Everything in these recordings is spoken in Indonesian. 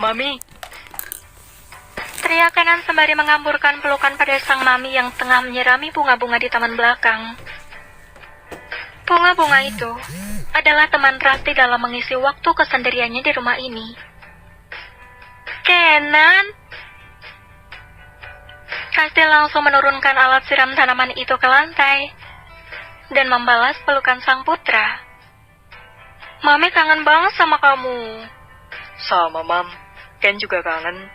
Mami. Teriak Kenan sembari mengamburkan pelukan pada sang mami yang tengah menyirami bunga-bunga di taman belakang. Bunga-bunga itu adalah teman Rasti dalam mengisi waktu kesendiriannya di rumah ini. Kenan! Rasti langsung menurunkan alat siram tanaman itu ke lantai dan membalas pelukan sang putra. Mami kangen banget sama kamu. Sama, Mam. Ken juga kangen.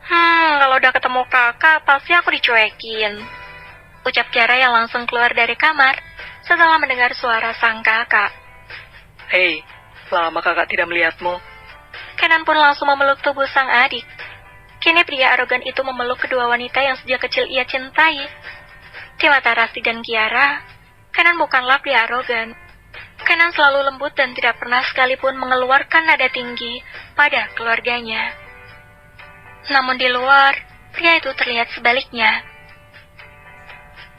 Kalau udah ketemu kakak, pasti aku dicuekin. Ucap Kiara yang langsung keluar dari kamar setelah mendengar suara sang kakak. Hei, lama kakak tidak melihatmu. Kenan pun langsung memeluk tubuh sang adik. Kini pria arogan itu memeluk kedua wanita yang sejak kecil ia cintai. Di mata Rasti dan Kiara, Kenan bukanlah pria arogan. Kenan selalu lembut dan tidak pernah sekalipun mengeluarkan nada tinggi pada keluarganya. Namun di luar, pria itu terlihat sebaliknya.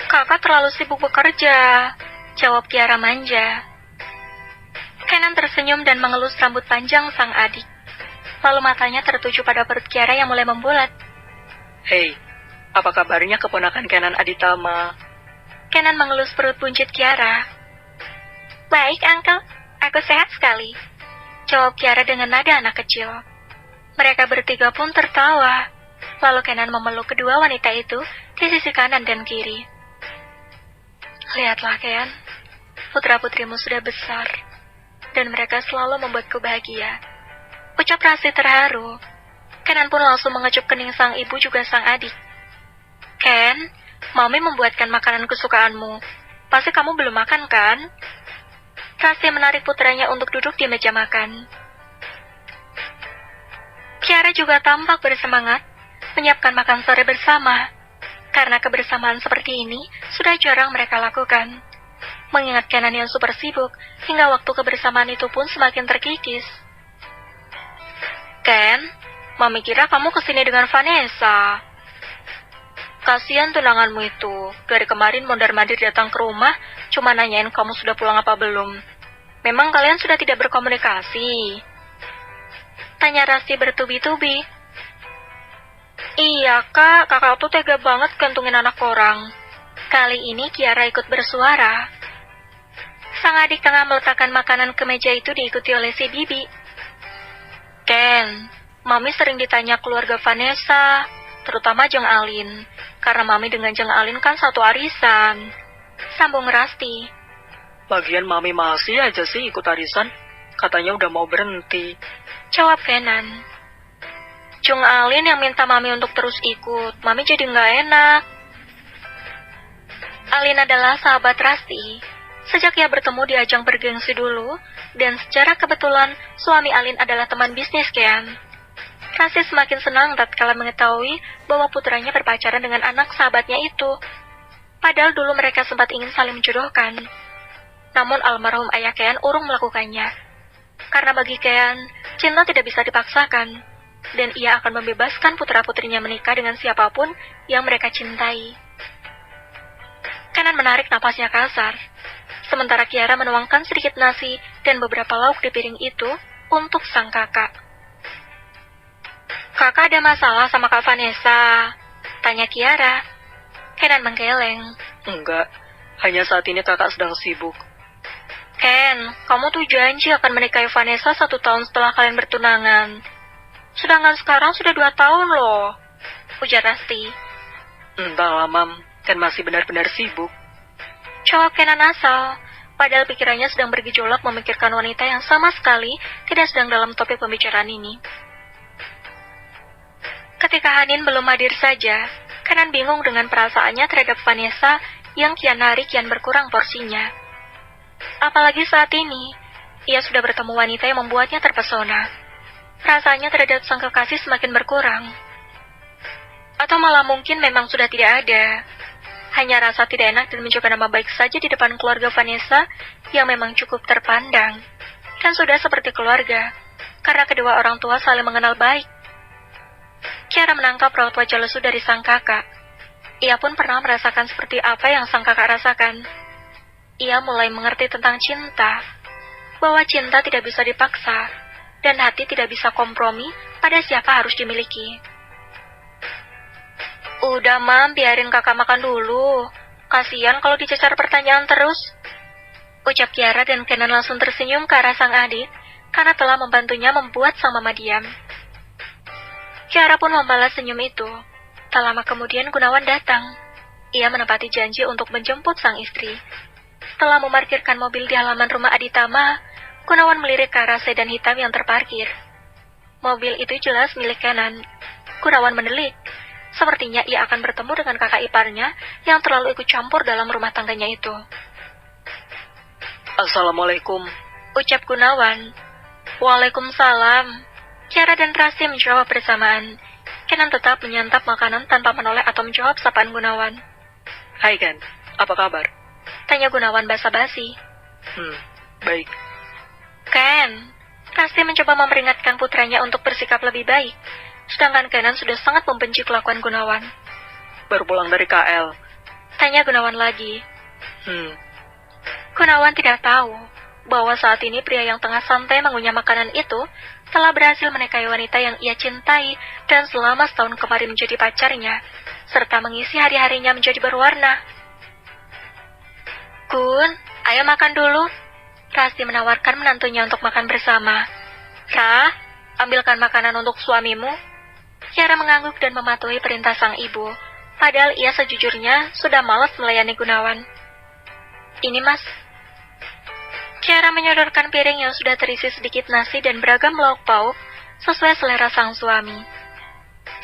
Kakak terlalu sibuk bekerja, jawab Kiara manja. Kenan tersenyum dan mengelus rambut panjang sang adik. Lalu matanya tertuju pada perut Kiara yang mulai membulat. Hei, apa kabarnya keponakan Kenan Aditama? Kenan mengelus perut buncit Kiara. Baik, Uncle. Aku sehat sekali, jawab Kiara dengan nada anak kecil. Mereka bertiga pun tertawa. Lalu Kenan memeluk kedua wanita itu di sisi kanan dan kiri. Lihatlah, Ken. Putra-putrimu sudah besar, dan mereka selalu membuatku bahagia. Ucap Rasti terharu. Kenan pun langsung mengecup kening sang ibu juga sang adik. Ken, Mami membuatkan makanan kesukaanmu. Pasti kamu belum makan, kan? Rasti menarik putranya untuk duduk di meja makan. Kiara juga tampak bersemangat menyiapkan makan sore bersama. Karena kebersamaan seperti ini sudah jarang mereka lakukan. Mengingat Kenan yang super sibuk, hingga waktu kebersamaan itu pun semakin terkikis. Ken, Mami kira kamu kesini dengan Vanessa. Kasihan tunanganmu itu. Dari kemarin mondar-mandir datang ke rumah, cuma nanyain kamu sudah pulang apa belum. Memang kalian sudah tidak berkomunikasi? Tanya Rasti bertubi-tubi. Iya kak, kakak tuh tega banget gantungin anak orang. Kali ini Kiara ikut bersuara. Sang adik tengah meletakkan makanan ke meja itu diikuti oleh si bibi. Ken, Mami sering ditanya keluarga Vanessa, terutama Jeng Alin. Karena Mami dengan Jeng Alin kan satu arisan. Sambung Rasti. Lagian Mami masih aja sih ikut arisan. Katanya udah mau berhenti. Jawab Kenan. Jung Alin yang minta Mami untuk terus ikut. Mami jadi nggak enak. Alin adalah sahabat Rasti. Sejak ia bertemu di ajang bergengsi dulu, dan secara kebetulan suami Alin adalah teman bisnis Ken. Rasti semakin senang tatkala mengetahui bahwa putranya berpacaran dengan anak sahabatnya itu. Padahal dulu mereka sempat ingin saling menjodohkan. Namun almarhum ayah Kean urung melakukannya. Karena bagi Kean, cinta tidak bisa dipaksakan. Dan ia akan membebaskan putra-putrinya menikah dengan siapapun yang mereka cintai. Kenan menarik napasnya kasar. Sementara Kiara menuangkan sedikit nasi dan beberapa lauk di piring itu untuk sang kakak. Kakak ada masalah sama Kak Vanessa? Tanya Kiara. Kenan menggeleng. Enggak, hanya saat ini kakak sedang sibuk. Ken, kamu tuh janji akan menikahi Vanessa 1 tahun setelah kalian bertunangan. Sedangkan sekarang sudah 2 tahun loh, ujar Rasti. Entahlah, Mam. Ken masih benar-benar sibuk. Jawab Kenan asal, padahal pikirannya sedang bergejolak memikirkan wanita yang sama sekali tidak sedang dalam topik pembicaraan ini. Ketika Hanin belum hadir saja, Kenan bingung dengan perasaannya terhadap Vanessa yang kian hari kian berkurang porsinya. Apalagi saat ini, ia sudah bertemu wanita yang membuatnya terpesona. Perasaannya terhadap sang kekasih semakin berkurang. Atau malah mungkin memang sudah tidak ada. Hanya rasa tidak enak dan mencoba nama baik saja di depan keluarga Vanessa yang memang cukup terpandang. Dan sudah seperti keluarga, karena kedua orang tua saling mengenal baik. Kiara menangkap raut wajah lesu dari sang kakak. Ia pun pernah merasakan seperti apa yang sang kakak rasakan. Ia mulai mengerti tentang cinta, bahwa cinta tidak bisa dipaksa, dan hati tidak bisa kompromi pada siapa harus dimiliki. Udah, Mam, biarin kakak makan dulu. Kasian kalau dicecar pertanyaan terus. Ucap Kiara dan Kenan langsung tersenyum ke arah sang adik karena telah membantunya membuat sang mama diam. Kiara pun membalas senyum itu. Tak lama kemudian Gunawan datang. Ia menepati janji untuk menjemput sang istri. Setelah memarkirkan mobil di halaman rumah Aditama, Gunawan melirik ke arah sedan hitam yang terparkir. Mobil itu jelas milik Kenan. Gunawan mendelik. Sepertinya ia akan bertemu dengan kakak iparnya yang terlalu ikut campur dalam rumah tangganya itu. Assalamualaikum, ucap Gunawan. Waalaikumsalam. Kiara dan Rasti menjawab bersamaan. Kenan tetap menyantap makanan tanpa menoleh atau menjawab sapaan Gunawan. Hai Ken, apa kabar? Tanya Gunawan basa-basi. Baik. Ken, Rasti mencoba memperingatkan putranya untuk bersikap lebih baik. Sedangkan Kenan sudah sangat membenci kelakuan Gunawan. Baru pulang dari KL. Tanya Gunawan lagi. Gunawan tidak tahu bahwa saat ini pria yang tengah santai mengunyah makanan itu telah berhasil menikahi wanita yang ia cintai dan selama setahun kemarin menjadi pacarnya, serta mengisi hari-harinya menjadi berwarna. Gun, ayo makan dulu. Rasti menawarkan menantunya untuk makan bersama. Rah, ambilkan makanan untuk suamimu. Kiara mengangguk dan mematuhi perintah sang ibu, padahal ia sejujurnya sudah malas melayani Gunawan. Ini mas. Kiara menyodorkan piring yang sudah terisi sedikit nasi dan beragam lauk pauk sesuai selera sang suami.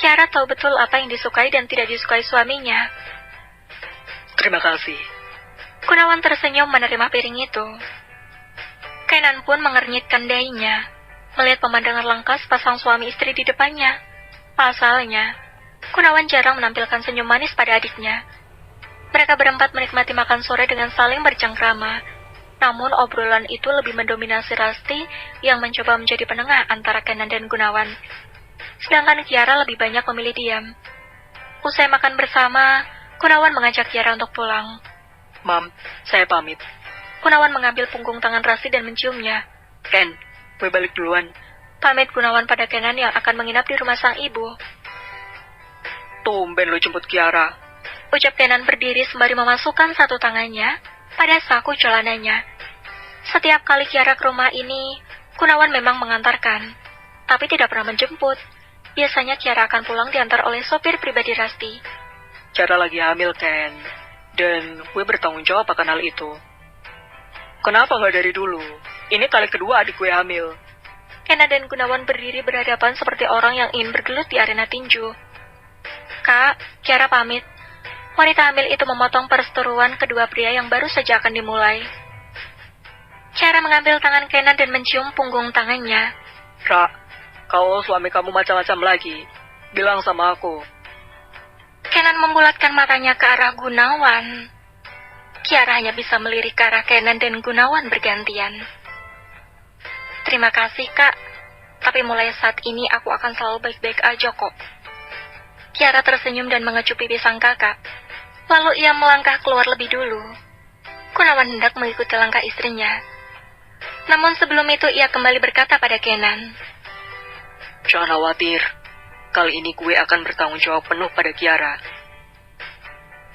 Kiara tahu betul apa yang disukai dan tidak disukai suaminya. Terima kasih. Gunawan tersenyum menerima piring itu. Kenan pun mengernyitkan dahinya melihat pemandangan langka sepasang suami istri di depannya. Pasalnya, Gunawan jarang menampilkan senyum manis pada adiknya. Mereka berempat menikmati makan sore dengan saling bercengkrama. Namun obrolan itu lebih mendominasi Rasti yang mencoba menjadi penengah antara Kenan dan Gunawan. Sedangkan Kiara lebih banyak memilih diam. Usai makan bersama, Gunawan mengajak Kiara untuk pulang. Mam, saya pamit. Gunawan mengambil punggung tangan Rasti dan menciumnya. Ken, gue balik duluan. Pamit Gunawan pada Kenan yang akan menginap di rumah sang ibu. Tumben lo jemput Kiara. Ucap Kenan berdiri sembari memasukkan satu tangannya pada saku celananya. Setiap kali Kiara ke rumah ini, Gunawan memang mengantarkan, tapi tidak pernah menjemput. Biasanya Kiara akan pulang diantar oleh sopir pribadi Rasti. Kiara lagi hamil, Ken. Dan gue bertanggung jawab akan hal itu. Kenapa nggak dari dulu? Ini kali kedua adik gue hamil. Kenan dan Gunawan berdiri berhadapan seperti orang yang ingin bergelut di arena tinju. Kak, Kiara pamit. Wanita hamil itu memotong perseteruan kedua pria yang baru saja akan dimulai. Kiara mengambil tangan Kenan dan mencium punggung tangannya. Ra, kalau suami kamu macam-macam lagi, bilang sama aku. Kenan membulatkan matanya ke arah Gunawan. Kiara hanya bisa melirik ke arah Kenan dan Gunawan bergantian. Terima kasih, Kak. Tapi mulai saat ini aku akan selalu baik-baik aja kok. Kiara tersenyum dan mengecup pipi sang kakak. Lalu ia melangkah keluar lebih dulu. Gunawan hendak mengikuti langkah istrinya. Namun sebelum itu ia kembali berkata pada Kenan. Jangan khawatir. Kali ini gue akan bertanggung jawab penuh pada Kiara.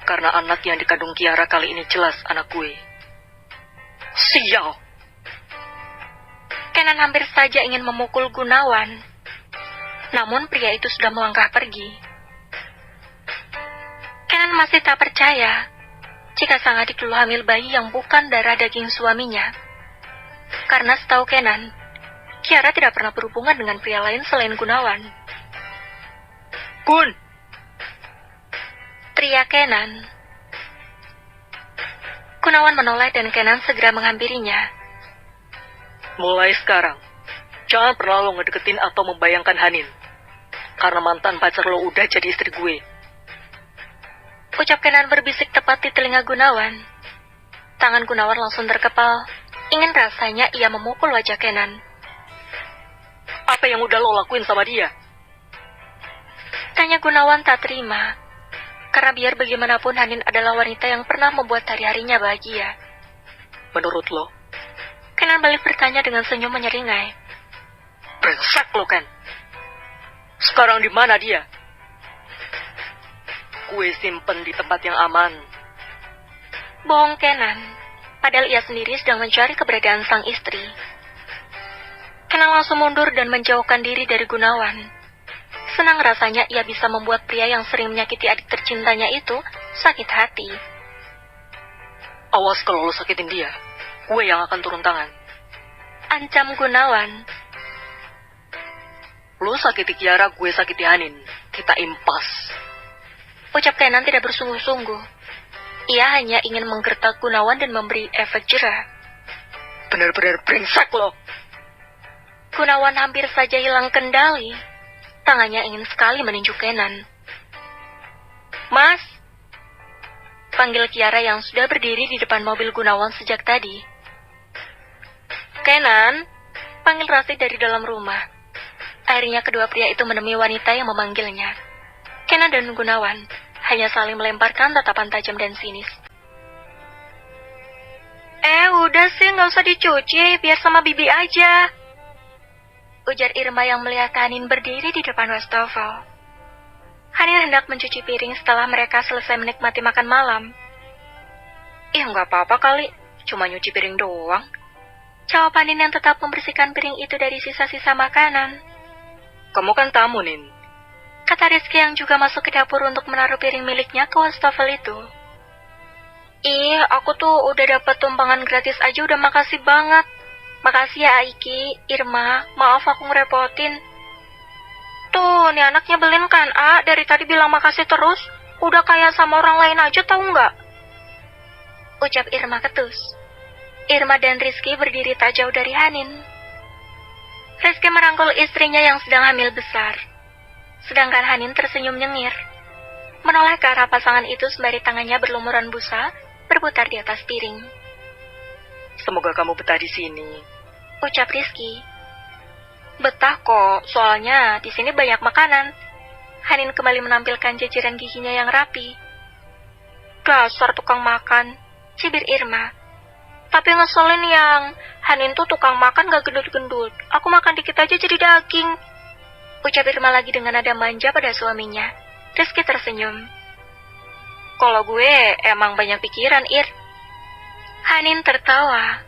Karena anak yang dikandung Kiara kali ini jelas anak gue. Sial! Kenan hampir saja ingin memukul Gunawan. Namun pria itu sudah melangkah pergi. Kenan masih tak percaya jika sang adik dulu hamil bayi yang bukan darah daging suaminya. Karena setahu Kenan, Kiara tidak pernah berhubungan dengan pria lain selain Gunawan. Gun! Teriak Kenan. Gunawan menoleh dan Kenan segera menghampirinya. Mulai sekarang, jangan pernah lo ngedeketin atau membayangkan Hanin. Karena mantan pacar lo udah jadi istri gue. Ucap Kenan berbisik tepat di telinga Gunawan. Tangan Gunawan langsung terkepal. Ingin rasanya ia memukul wajah Kenan. Apa yang udah lo lakuin sama dia? Tanya Gunawan tak terima. Karena biar bagaimanapun Hanin adalah wanita yang pernah membuat hari-harinya bahagia. Menurut lo? Kenan balik bertanya dengan senyum menyeringai. brengsek lo, Ken. Sekarang di mana dia? Gue simpen di tempat yang aman. Bohong Kenan, padahal ia sendiri sedang mencari keberadaan sang istri. Kenan langsung mundur dan menjauhkan diri dari Gunawan. Senang rasanya ia bisa membuat pria yang sering menyakiti adik tercintanya itu sakit hati. Awas kalau lo sakitin dia, gue yang akan turun tangan. Ancam Gunawan. Lo sakiti Kiara, gue sakiti Hanin. Kita impas. Ucap Kenan tidak bersungguh-sungguh. Ia hanya ingin menggertak Gunawan dan memberi efek jerah. Benar-benar brengsek lo. Gunawan hampir saja hilang kendali. Tangannya ingin sekali meninju Kenan. Mas, panggil Kiara yang sudah berdiri di depan mobil Gunawan sejak tadi. Kenan, panggil Rasid dari dalam rumah. Akhirnya kedua pria itu menemui wanita yang memanggilnya. Kenan dan Gunawan hanya saling melemparkan tatapan tajam dan sinis. Udah sih, nggak usah dicuci, biar sama Bibi aja. Ujar Irma yang melihat Hanin berdiri di depan wastafel. Hanin hendak mencuci piring setelah mereka selesai menikmati makan malam. Nggak apa-apa kali, cuma nyuci piring doang. Jawab Hanin yang tetap membersihkan piring itu dari sisa-sisa makanan. Kamu kan tamu, Nin. Kata Rizky yang juga masuk ke dapur untuk menaruh piring miliknya ke wastafel itu. Aku tuh udah dapat tumpangan gratis aja, udah makasih banget. Makasih ya Aiki, Irma, maaf aku ngerepotin. Tuh, nih anak nyebelin kan, dari tadi bilang makasih terus. Udah kayak sama orang lain aja, tahu nggak? Ucap Irma ketus. Irma dan Rizky berdiri tak jauh dari Hanin. Rizky merangkul istrinya yang sedang hamil besar. Sedangkan Hanin tersenyum nyengir. Menoleh ke arah pasangan itu sembari tangannya berlumuran busa, berputar di atas piring. Semoga kamu betah di sini. Ucap Rizky. Betah kok, soalnya di sini banyak makanan. Hanin kembali menampilkan jajaran giginya yang rapi. Dasar tukang makan, cibir Irma. Tapi ngeselin yang Hanin tuh tukang makan gak gendut-gendut. Aku makan dikit aja jadi daging. Ucap Irma lagi dengan nada manja pada suaminya. Rizky tersenyum. Kalau gue emang banyak pikiran, Ir. Hanin tertawa.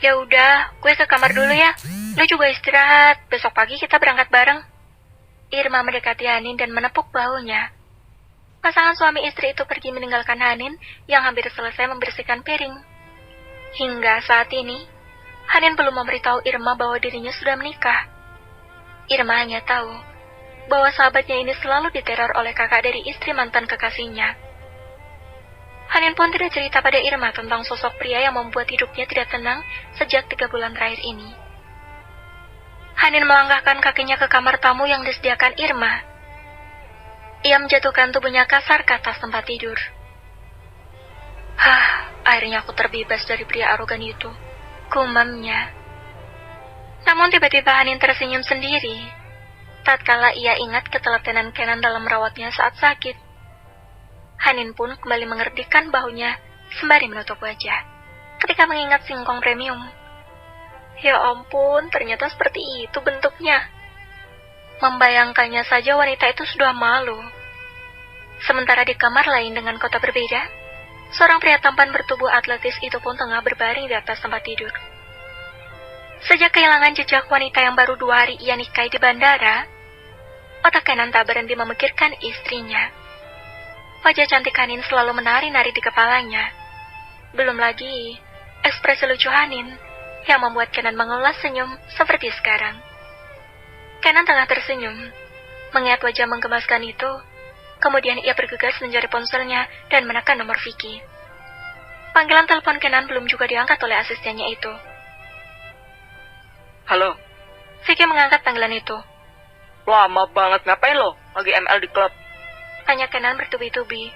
Ya udah, gue ke kamar dulu ya. Lo juga istirahat. Besok pagi kita berangkat bareng. Irma mendekati Hanin dan menepuk bahunya. Pasangan suami istri itu pergi meninggalkan Hanin yang hampir selesai membersihkan piring. Hingga saat ini, Hanin belum memberitahu Irma bahwa dirinya sudah menikah. Irma hanya tahu bahwa sahabatnya ini selalu diteror oleh kakak dari istri mantan kekasihnya. Hanin pun tidak cerita pada Irma tentang sosok pria yang membuat hidupnya tidak tenang sejak 3 bulan terakhir ini. Hanin melangkahkan kakinya ke kamar tamu yang disediakan Irma. Ia menjatuhkan tubuhnya kasar ke atas tempat tidur. Akhirnya aku terbebas dari pria arogan itu, gumamnya. Namun tiba-tiba Hanin tersenyum sendiri, tatkala ia ingat ketelatenan Kenan dalam merawatnya saat sakit. Hanin pun kembali mengerdikan bahunya sembari menutup wajah, ketika mengingat singkong premium. Ya ampun, ternyata seperti itu bentuknya. Membayangkannya saja wanita itu sudah malu. Sementara di kamar lain dengan kota berbeda, seorang pria tampan bertubuh atletis itu pun tengah berbaring di atas tempat tidur. Sejak kehilangan jejak wanita yang baru 2 hari ia nikahi di bandara, otak Kenan tak berhenti memikirkan istrinya. Wajah cantik Hanin selalu menari-nari di kepalanya. Belum lagi ekspresi lucu Hanin yang membuat Kenan mengulas senyum seperti sekarang. Kenan tengah tersenyum, mengingat wajah menggemaskan itu. Kemudian ia bergegas mencari ponselnya dan menekan nomor Vicky. Panggilan telepon Kenan belum juga diangkat oleh asistennya itu. Halo. Vicky mengangkat panggilan itu. Lama banget, ngapain lo? Lagi ML di klub? Tanya Kenan bertubi-tubi.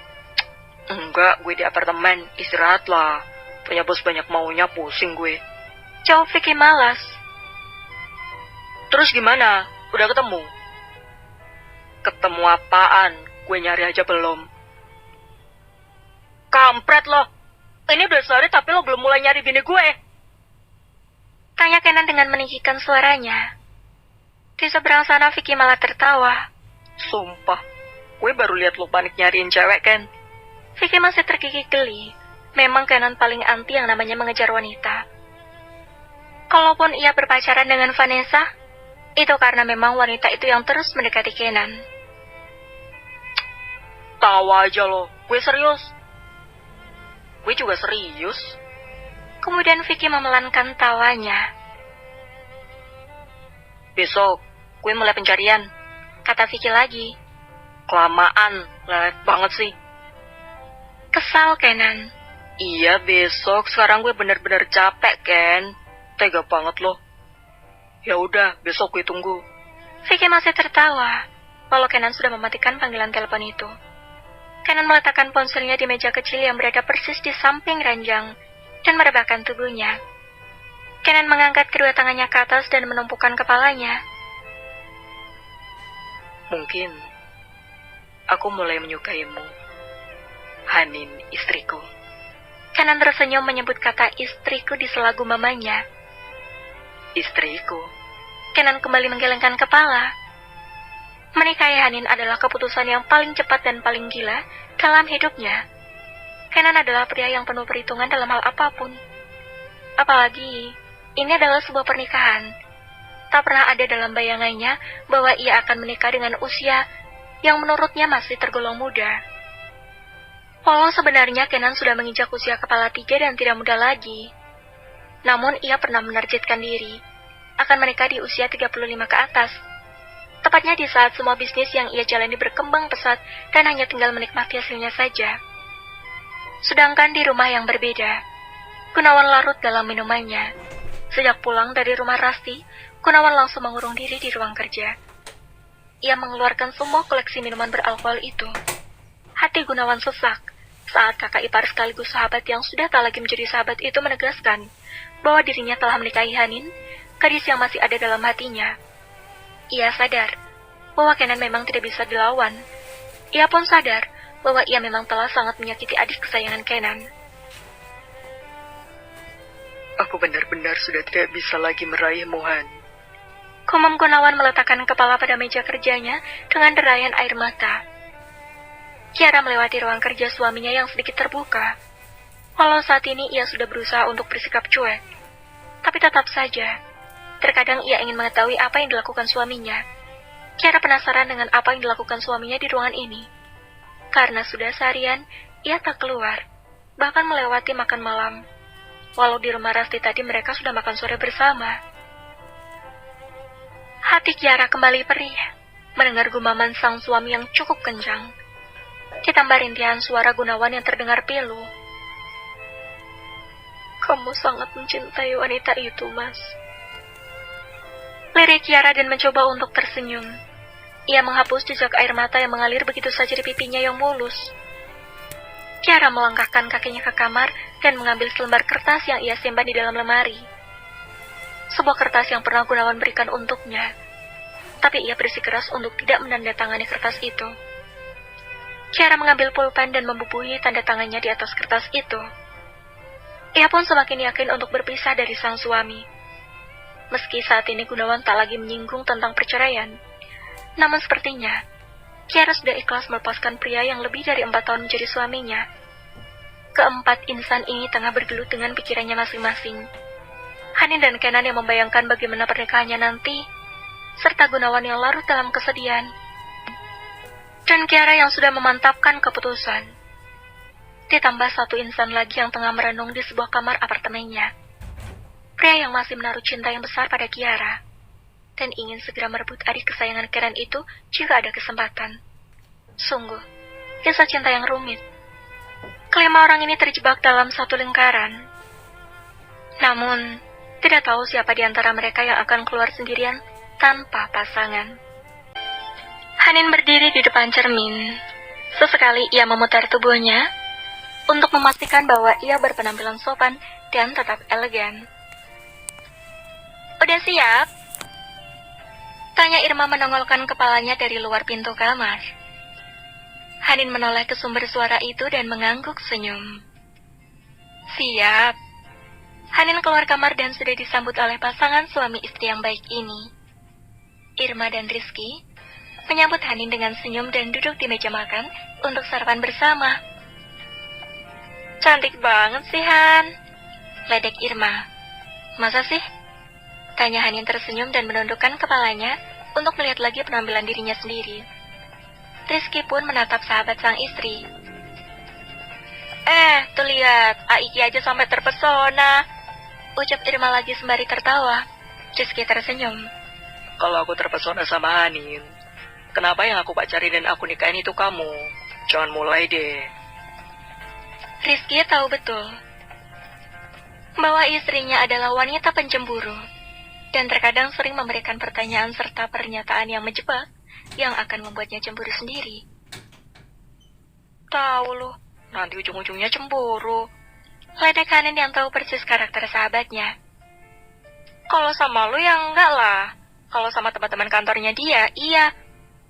Enggak, gue di apartemen, istirahat lah. Punya bos banyak maunya, pusing gue. Jawab Vicky malas. Terus gimana? Udah ketemu? Ketemu apaan? Gue nyari aja belum. Kampret lo. Ini udah sore tapi lo belum mulai nyari bini gue. Tanya Kenan dengan meninggikan suaranya. Di seberang sana Vicky malah tertawa. Sumpah, gue baru lihat lo panik nyariin cewek, Ken. Vicky masih terkikik geli. Memang Kenan paling anti yang namanya mengejar wanita. Kalaupun ia berpacaran dengan Vanessa, itu karena memang wanita itu yang terus mendekati Kenan. Tawa aja lo, gue serius. Gue juga serius. Kemudian Vicky memelankan tawanya. Besok, gue mulai pencarian. Kata Vicky lagi. Kelamaan, lelet banget sih. Kesal Kenan. Iya, besok. Sekarang gue bener-bener capek, Ken. Tega banget loh. Ya udah, besok gue tunggu. Vicky masih tertawa, walau Kenan sudah mematikan panggilan telepon itu. Kenan meletakkan ponselnya di meja kecil yang berada persis di samping ranjang dan merebahkan tubuhnya. Kenan mengangkat kedua tangannya ke atas dan menumpukan kepalanya. Mungkin aku mulai menyukaimu, Hanin, istriku. Kenan tersenyum menyebut kata istriku di sela gumamannya. Istriku. Kenan kembali menggelengkan kepala. Menikahi Hanin adalah keputusan yang paling cepat dan paling gila dalam hidupnya. Kenan adalah pria yang penuh perhitungan dalam hal apapun. Apalagi, ini adalah sebuah pernikahan. Tak pernah ada dalam bayangannya bahwa ia akan menikah dengan usia yang menurutnya masih tergolong muda. Walau sebenarnya Kenan sudah menginjak usia kepala 3 dan tidak muda lagi. Namun ia pernah menargetkan diri akan menikah di usia 35 ke atas. Tepatnya di saat semua bisnis yang ia jalani berkembang pesat dan hanya tinggal menikmati hasilnya saja. Sedangkan di rumah yang berbeda, Gunawan larut dalam minumannya. Sejak pulang dari rumah Rasti, Gunawan langsung mengurung diri di ruang kerja. Ia mengeluarkan semua koleksi minuman beralkohol itu. Hati Gunawan sesak saat kakak ipar sekaligus sahabat yang sudah tak lagi menjadi sahabat itu menegaskan bahwa dirinya telah menikahi Hanin, gadis yang masih ada dalam hatinya. Ia sadar bahwa Kenan memang tidak bisa dilawan. Ia pun sadar bahwa ia memang telah sangat menyakiti adik kesayangan Kenan. Aku benar-benar sudah tidak bisa lagi meraihmu, Han. Kumam Gunawan meletakkan kepala pada meja kerjanya dengan derayan air mata. Kiara melewati ruang kerja suaminya yang sedikit terbuka. Walau saat ini ia sudah berusaha untuk bersikap cuek, tapi tetap saja, terkadang ia ingin mengetahui apa yang dilakukan suaminya. Kiara penasaran dengan apa yang dilakukan suaminya di ruangan ini. Karena sudah seharian, ia tak keluar, bahkan melewati makan malam. Walau di rumah Rasti tadi mereka sudah makan sore bersama. Hati Kiara kembali perih, mendengar gumaman sang suami yang cukup kencang. Ditambah rintihan suara Gunawan yang terdengar pilu. Kamu sangat mencintai wanita itu, Mas. Lirik Kiara dan mencoba untuk tersenyum. Ia menghapus jejak air mata yang mengalir begitu saja di pipinya yang mulus. Kiara melangkahkan kakinya ke kamar dan mengambil selembar kertas yang ia simpan di dalam lemari. Sebuah kertas yang pernah Gunawan berikan untuknya. Tapi ia bersikeras untuk tidak menandatangani kertas itu. Kiara mengambil pulpen dan membubuhi tanda tangannya di atas kertas itu. Ia pun semakin yakin untuk berpisah dari sang suami. Meski saat ini Gunawan tak lagi menyinggung tentang perceraian, namun sepertinya Kiara sudah ikhlas melepaskan pria yang lebih dari 4 tahun menjadi suaminya. Keempat insan ini tengah bergelut dengan pikirannya masing-masing. Hanin dan Kenan yang membayangkan bagaimana pernikahannya nanti, serta Gunawan yang larut dalam kesedihan. Dan Kiara yang sudah memantapkan keputusan. Ditambah satu insan lagi yang tengah merenung di sebuah kamar apartemennya. Pria yang masih menaruh cinta yang besar pada Kiara. Dan ingin segera merebut adik kesayangan Kenan itu jika ada kesempatan. Sungguh, kisah cinta yang rumit. Kelima orang ini terjebak dalam satu lingkaran. Namun, tidak tahu siapa di antara mereka yang akan keluar sendirian tanpa pasangan. Hanin berdiri di depan cermin. Sesekali ia memutar tubuhnya untuk memastikan bahwa ia berpenampilan sopan dan tetap elegan. Udah siap? Tanya Irma menongolkan kepalanya dari luar pintu kamar. Hanin menoleh ke sumber suara itu dan mengangguk senyum. Siap. Hanin keluar kamar dan sudah disambut oleh pasangan suami istri yang baik ini. Irma dan Rizky menyambut Hanin dengan senyum dan duduk di meja makan untuk sarapan bersama. Cantik banget sih, Han, ledek Irma. Masa sih? Tanya Hanin tersenyum dan menundukkan kepalanya untuk melihat lagi penampilan dirinya sendiri. Rizky pun menatap sahabat sang istri. Tuh lihat, Aiki aja sampai terpesona, ucap Irma lagi sembari tertawa. Rizky tersenyum. Kalau aku terpesona sama Hanin, kenapa yang aku pacarin dan aku nikahin itu kamu? Jangan mulai deh. Rizky tahu betul bahwa istrinya adalah wanita pencemburu dan terkadang sering memberikan pertanyaan serta pernyataan yang menjebak yang akan membuatnya cemburu sendiri. Tahu loh, nanti ujung-ujungnya cemburu, ledek Hanin yang tahu persis karakter sahabatnya. Kalau sama lu ya enggak lah. Kalau sama teman-teman kantornya dia, iya.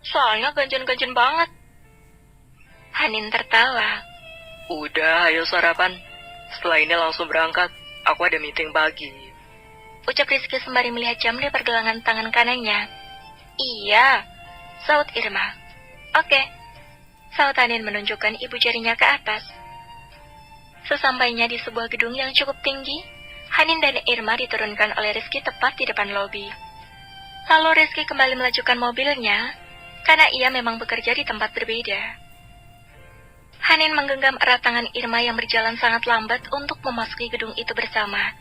Soalnya ganjen-ganjen banget. Hanin tertawa. Udah, ayo sarapan. Setelah ini langsung berangkat. Aku ada meeting pagi. Ucap Rizky sembari melihat jam di pergelangan tangan kanannya. Iya, saut Irma. Oke. Saut Hanin menunjukkan ibu jarinya ke atas. Sesampainya di sebuah gedung yang cukup tinggi, Hanin dan Irma diturunkan oleh Rizky tepat di depan lobi. Lalu Rizky kembali melajukan mobilnya, karena ia memang bekerja di tempat berbeda. Hanin menggenggam erat tangan Irma yang berjalan sangat lambat untuk memasuki gedung itu bersama.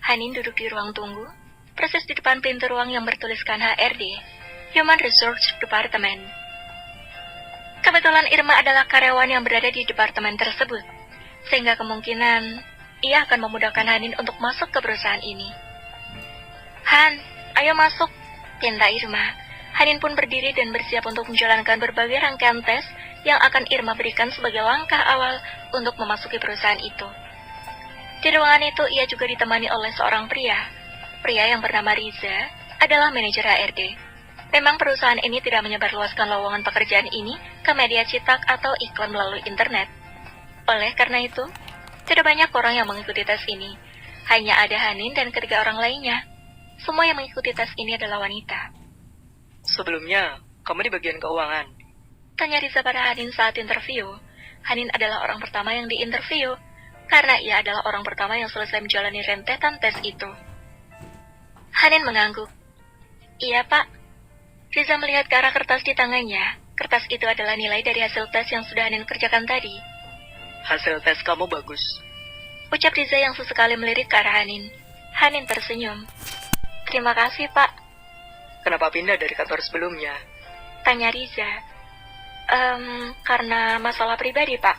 Hanin duduk di ruang tunggu, persis di depan pintu ruang yang bertuliskan HRD, Human Resource Department. Kebetulan Irma adalah karyawan yang berada di departemen tersebut, sehingga kemungkinan ia akan memudahkan Hanin untuk masuk ke perusahaan ini. Han, ayo masuk, pinta Irma. Hanin pun berdiri dan bersiap untuk menjalankan berbagai rangkaian tes yang akan Irma berikan sebagai langkah awal untuk memasuki perusahaan itu. Di ruangan itu ia juga ditemani oleh seorang pria. Pria yang bernama Riza adalah manajer HRD. Memang perusahaan ini tidak menyebarluaskan lowongan pekerjaan ini ke media cetak atau iklan melalui internet. Oleh karena itu, tidak banyak orang yang mengikuti tes ini. Hanya ada Hanin dan ketiga orang lainnya. Semua yang mengikuti tes ini adalah wanita. Sebelumnya, kamu di bagian keuangan. Tanya Riza pada Hanin saat interview. Hanin adalah orang pertama yang diinterview, karena ia adalah orang pertama yang selesai menjalani rentetan tes itu. Hanin mengangguk. Iya, Pak. Riza melihat ke arah kertas di tangannya. Kertas itu adalah nilai dari hasil tes yang sudah Hanin kerjakan tadi. Hasil tes kamu bagus. Ucap Riza yang sesekali melirik ke arah Hanin. Hanin tersenyum. Terima kasih, Pak. Kenapa pindah dari kantor sebelumnya? Tanya Riza. Karena masalah pribadi, Pak.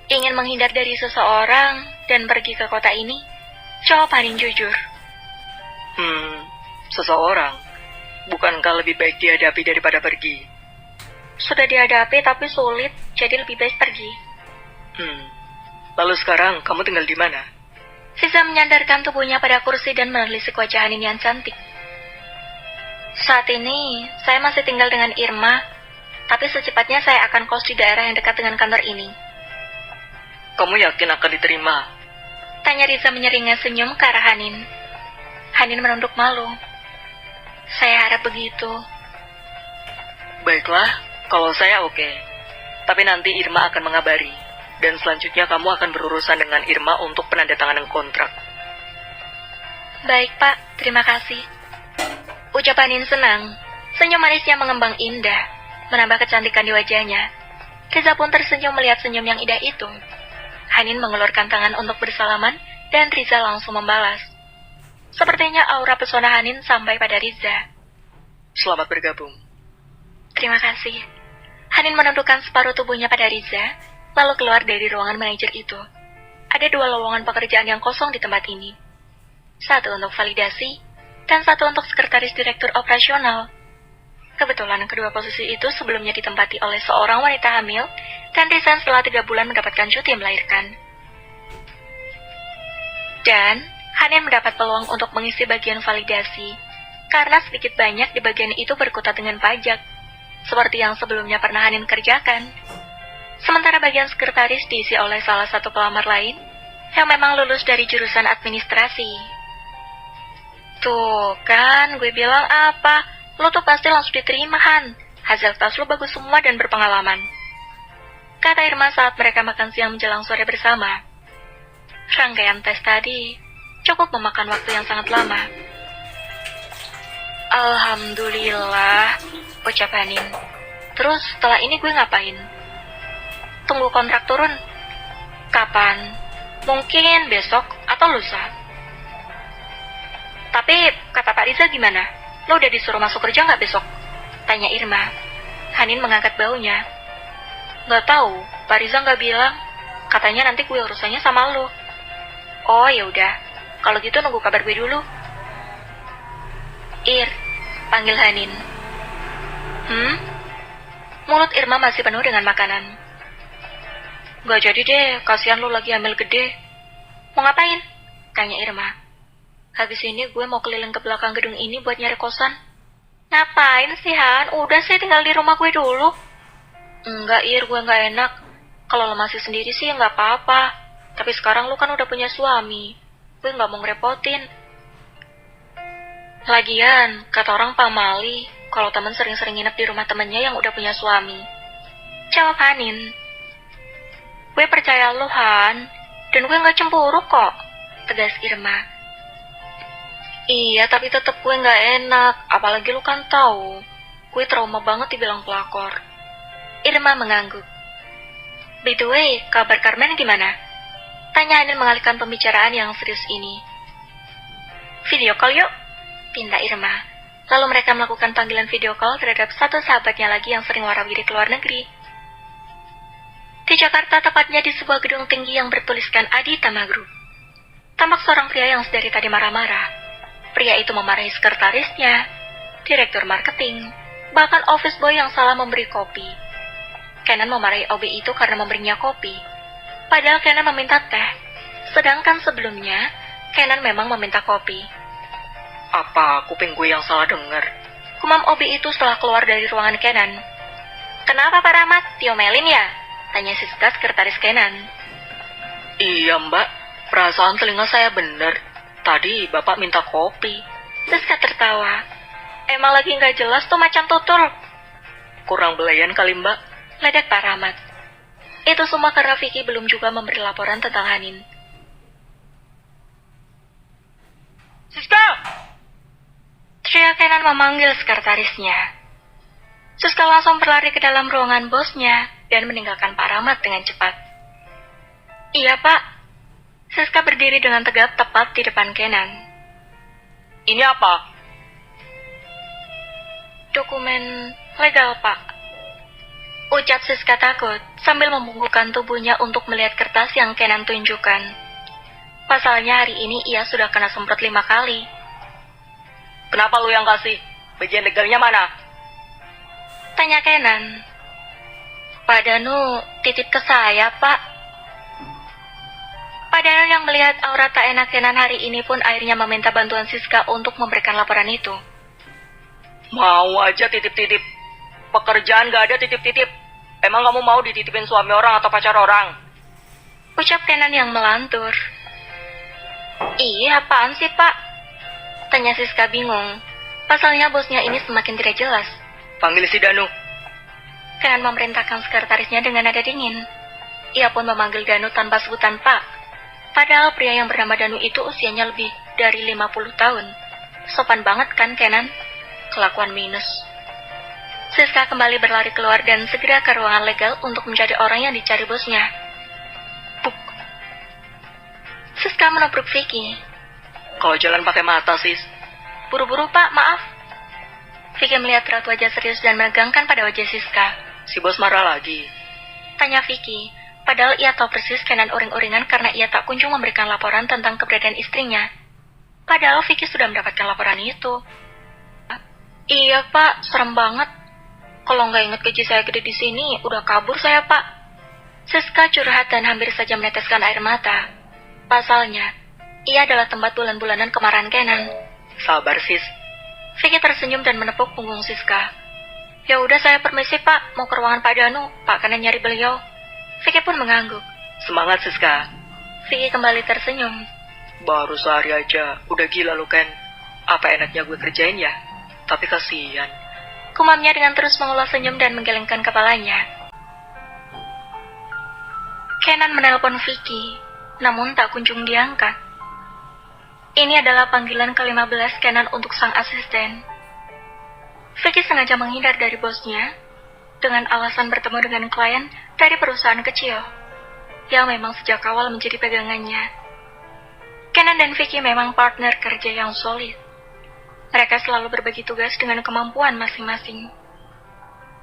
Ingin menghindar dari seseorang dan pergi ke kota ini. Jawab Hanin jujur. Seseorang. Bukankah lebih baik dihadapi daripada pergi? Sudah dihadapi tapi sulit, jadi lebih baik pergi. Lalu sekarang kamu tinggal di mana? Riza menyandarkan tubuhnya pada kursi dan menelisik wajah Hanin yang cantik. Saat ini, saya masih tinggal dengan Irma, tapi secepatnya saya akan kos di daerah yang dekat dengan kantor ini. Kamu yakin akan diterima? Tanya Riza menyeringai senyum ke arah Hanin. Hanin menunduk malu. Saya harap begitu. Baiklah, kalau saya oke. Tapi nanti Irma akan mengabari. Dan selanjutnya kamu akan berurusan dengan Irma untuk penandatanganan kontrak. Baik, Pak. Terima kasih. Ucap Hanin senang. Senyum manisnya mengembang indah, menambah kecantikan di wajahnya. Riza pun tersenyum melihat senyum yang indah itu. Hanin mengulurkan tangan untuk bersalaman, dan Riza langsung membalas. Sepertinya aura pesona Hanin sampai pada Riza. Selamat bergabung. Terima kasih. Hanin menundukkan separuh tubuhnya pada Riza, lalu keluar dari ruangan manajer itu. Ada 2 lowongan pekerjaan yang kosong di tempat ini. 1 untuk validasi, dan 1 untuk sekretaris direktur operasional. Kebetulan kedua posisi itu sebelumnya ditempati oleh seorang wanita hamil, dan resign setelah 3 bulan mendapatkan cuti melahirkan. Dan Hanin mendapat peluang untuk mengisi bagian validasi, karena sedikit banyak di bagian itu berkutat dengan pajak, seperti yang sebelumnya pernah Hanin kerjakan. Sementara bagian sekretaris diisi oleh salah satu pelamar lain, yang memang lulus dari jurusan administrasi. Tuh kan, gue bilang apa? Lo tuh pasti langsung diterima, Han. Hasil tes lo bagus semua dan berpengalaman, kata Irma saat mereka makan siang menjelang sore bersama. Rangkaian tes tadi cukup memakan waktu yang sangat lama. Alhamdulillah, ucap Hanin. Terus setelah ini gue ngapain? Tunggu kontrak turun. Kapan? Mungkin besok atau lusa. Tapi kata Pak Riza gimana? Lo udah disuruh masuk kerja nggak besok? Tanya Irma. Hanin mengangkat baunya. Nggak tahu, Pak Riza nggak bilang. Katanya nanti gue urusannya sama lo. Oh ya udah, kalau gitu nunggu kabar gue dulu. Ir, panggil Hanin. Mulut Irma masih penuh dengan makanan. Gak jadi deh, kasihan lo lagi hamil gede. Mau ngapain? Tanya Irma. Habis ini gue mau keliling ke belakang gedung ini buat nyari kosan. Ngapain sih, Han? Udah sih tinggal di rumah gue dulu. Enggak, Ir, gue gak enak. Kalau lo masih sendiri sih gak apa-apa. Tapi sekarang lo kan udah punya suami. Gue gak mau ngerepotin. Lagian, kata orang pamali, kalau temen sering-sering nginep di rumah temennya yang udah punya suami. Jawab Hanin. Gue percaya lo, Han. Dan gue gak cemburu kok, tegas Irma. Iya, tapi tetep gue gak enak. Apalagi lo kan tahu, gue trauma banget dibilang pelakor. Irma mengangguk. By the way, kabar Carmen gimana? Tanya Hanin mengalihkan pembicaraan yang serius ini. Video call yuk, pinta Irma. Lalu mereka melakukan panggilan video call terhadap satu sahabatnya lagi yang sering warawiri ke luar negeri. Di Jakarta, tepatnya di sebuah gedung tinggi yang bertuliskan Aditama Group. Tampak seorang pria yang sedari tadi marah-marah. Pria itu memarahi sekretarisnya, direktur marketing, bahkan office boy yang salah memberi kopi. Kenan memarahi OB itu karena memberinya kopi. Padahal Kenan meminta teh, sedangkan sebelumnya Kenan memang meminta kopi. Apa kuping gue yang salah dengar? Kumam OB itu setelah keluar dari ruangan Kenan. Kenapa Pak Rahmat? Diomelin ya? Tanya Siska, sekretaris Kenan. Iya mbak, perasaan telinga saya bener. Tadi bapak minta kopi. Siska tertawa. Emang lagi nggak jelas tuh macam tutul. Kurang belayan kali mbak. Ledak Pak Rahmat. Itu semua karena Vicky belum juga memberi laporan tentang Hanin. Siska! Teriak Kenan memanggil sekretarisnya. Siska langsung berlari ke dalam ruangan bosnya dan meninggalkan Pak Rahmat dengan cepat. Iya Pak. Siska berdiri dengan tegap tepat di depan Kenan. Ini apa? Dokumen legal Pak. Ucap Siska takut sambil membungkukkan tubuhnya untuk melihat kertas yang Kenan tunjukkan. Pasalnya hari ini ia sudah kena semprot 5 kali. Kenapa lu yang kasih? Bagian legalnya mana? Tanya Kenan. Pak Danu titip ke saya, Pak. Pak Danu yang melihat aura tak enak Kenan hari ini pun akhirnya meminta bantuan Siska untuk memberikan laporan itu. Mau aja titip-titip. Pekerjaan gak ada titip-titip. Emang kamu mau dititipin suami orang atau pacar orang? Ucap Kenan yang melantur. Iya, apaan sih, Pak? Tanya Siska bingung. Pasalnya bosnya ini semakin tidak jelas. Panggil si Danu. Kenan memerintahkan sekretarisnya dengan nada dingin. Ia pun memanggil Danu tanpa sebutan Pak. Padahal pria yang bernama Danu itu usianya lebih dari 50 tahun. Sopan banget kan Kenan? Kelakuan minus. Siska kembali berlari keluar dan segera ke ruangan legal untuk mencari orang yang dicari bosnya. Buk. Siska menubruk Vicky. Kalau jalan pakai mata, sis. Buru-buru Pak, maaf. Vicky melihat raut wajah serius dan menegangkan pada wajah Siska. Si bos marah lagi. Tanya Vicky. Padahal ia tahu persis Kenan uring-uringan karena ia tak kunjung memberikan laporan tentang keberadaan istrinya. Padahal Vicky sudah mendapatkan laporan itu. Iya Pak, serem banget. Kalau nggak inget gaji saya gede di sini, udah kabur saya Pak. Siska curhat dan hampir saja meneteskan air mata. Pasalnya, ia adalah tempat bulan-bulanan kemarahan Kenan. Sabar sis. Vicky tersenyum dan menepuk punggung Siska. Ya udah saya permisi Pak, mau ke ruangan Pak Danu. Pak Kenan nyari beliau. Vicky pun mengangguk. Semangat Siska. Vicky kembali tersenyum. Baru sehari aja, udah gila lu Ken. Apa enaknya gue kerjain ya? Tapi kasihan. Kumamnya dengan terus mengulas senyum dan menggelengkan kepalanya. Kenan menelpon Vicky, namun tak kunjung diangkat. Ini adalah panggilan ke-15 Kenan untuk sang asisten. Vicky sengaja menghindar dari bosnya, dengan alasan bertemu dengan klien dari perusahaan kecil, yang memang sejak awal menjadi pegangannya. Kenan dan Vicky memang partner kerja yang solid. Mereka selalu berbagi tugas dengan kemampuan masing-masing.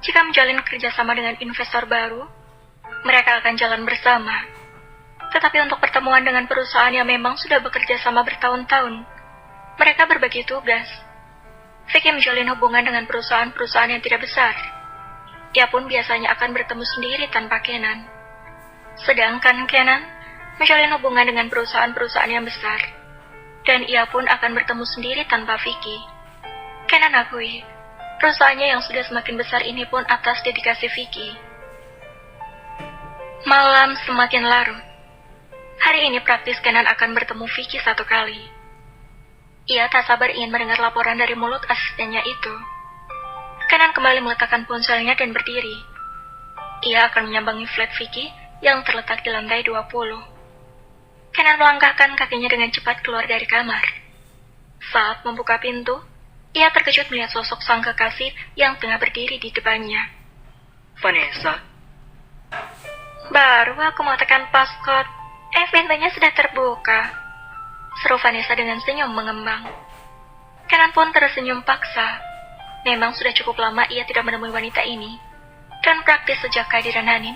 Jika menjalin kerjasama dengan investor baru, mereka akan jalan bersama. Tetapi untuk pertemuan dengan perusahaan yang memang sudah bekerja sama bertahun-tahun, mereka berbagi tugas. Vicky menjalin hubungan dengan perusahaan-perusahaan yang tidak besar. Ia pun biasanya akan bertemu sendiri tanpa Kenan. Sedangkan Kenan menjalin hubungan dengan perusahaan-perusahaan yang besar, dan ia pun akan bertemu sendiri tanpa Vicky. Kenan akui, perusahaannya yang sudah semakin besar ini pun atas dedikasi Vicky. Malam semakin larut. Hari ini praktis Kenan akan bertemu Vicky satu kali. Ia tak sabar ingin mendengar laporan dari mulut asistennya itu. Kenan kembali meletakkan ponselnya dan berdiri. Ia akan menyambangi flat Vicky yang terletak di lantai 20. Kenan melangkahkan kakinya dengan cepat keluar dari kamar. Saat membuka pintu, ia terkejut melihat sosok sang kekasih yang tengah berdiri di depannya. Vanessa? Baru aku mau tekan passcode, pintunya sudah terbuka. Seru Vanessa dengan senyum mengembang. Kenan pun tersenyum paksa. Memang sudah cukup lama ia tidak menemui wanita ini. Dan praktis sejak kehadiran Hanin,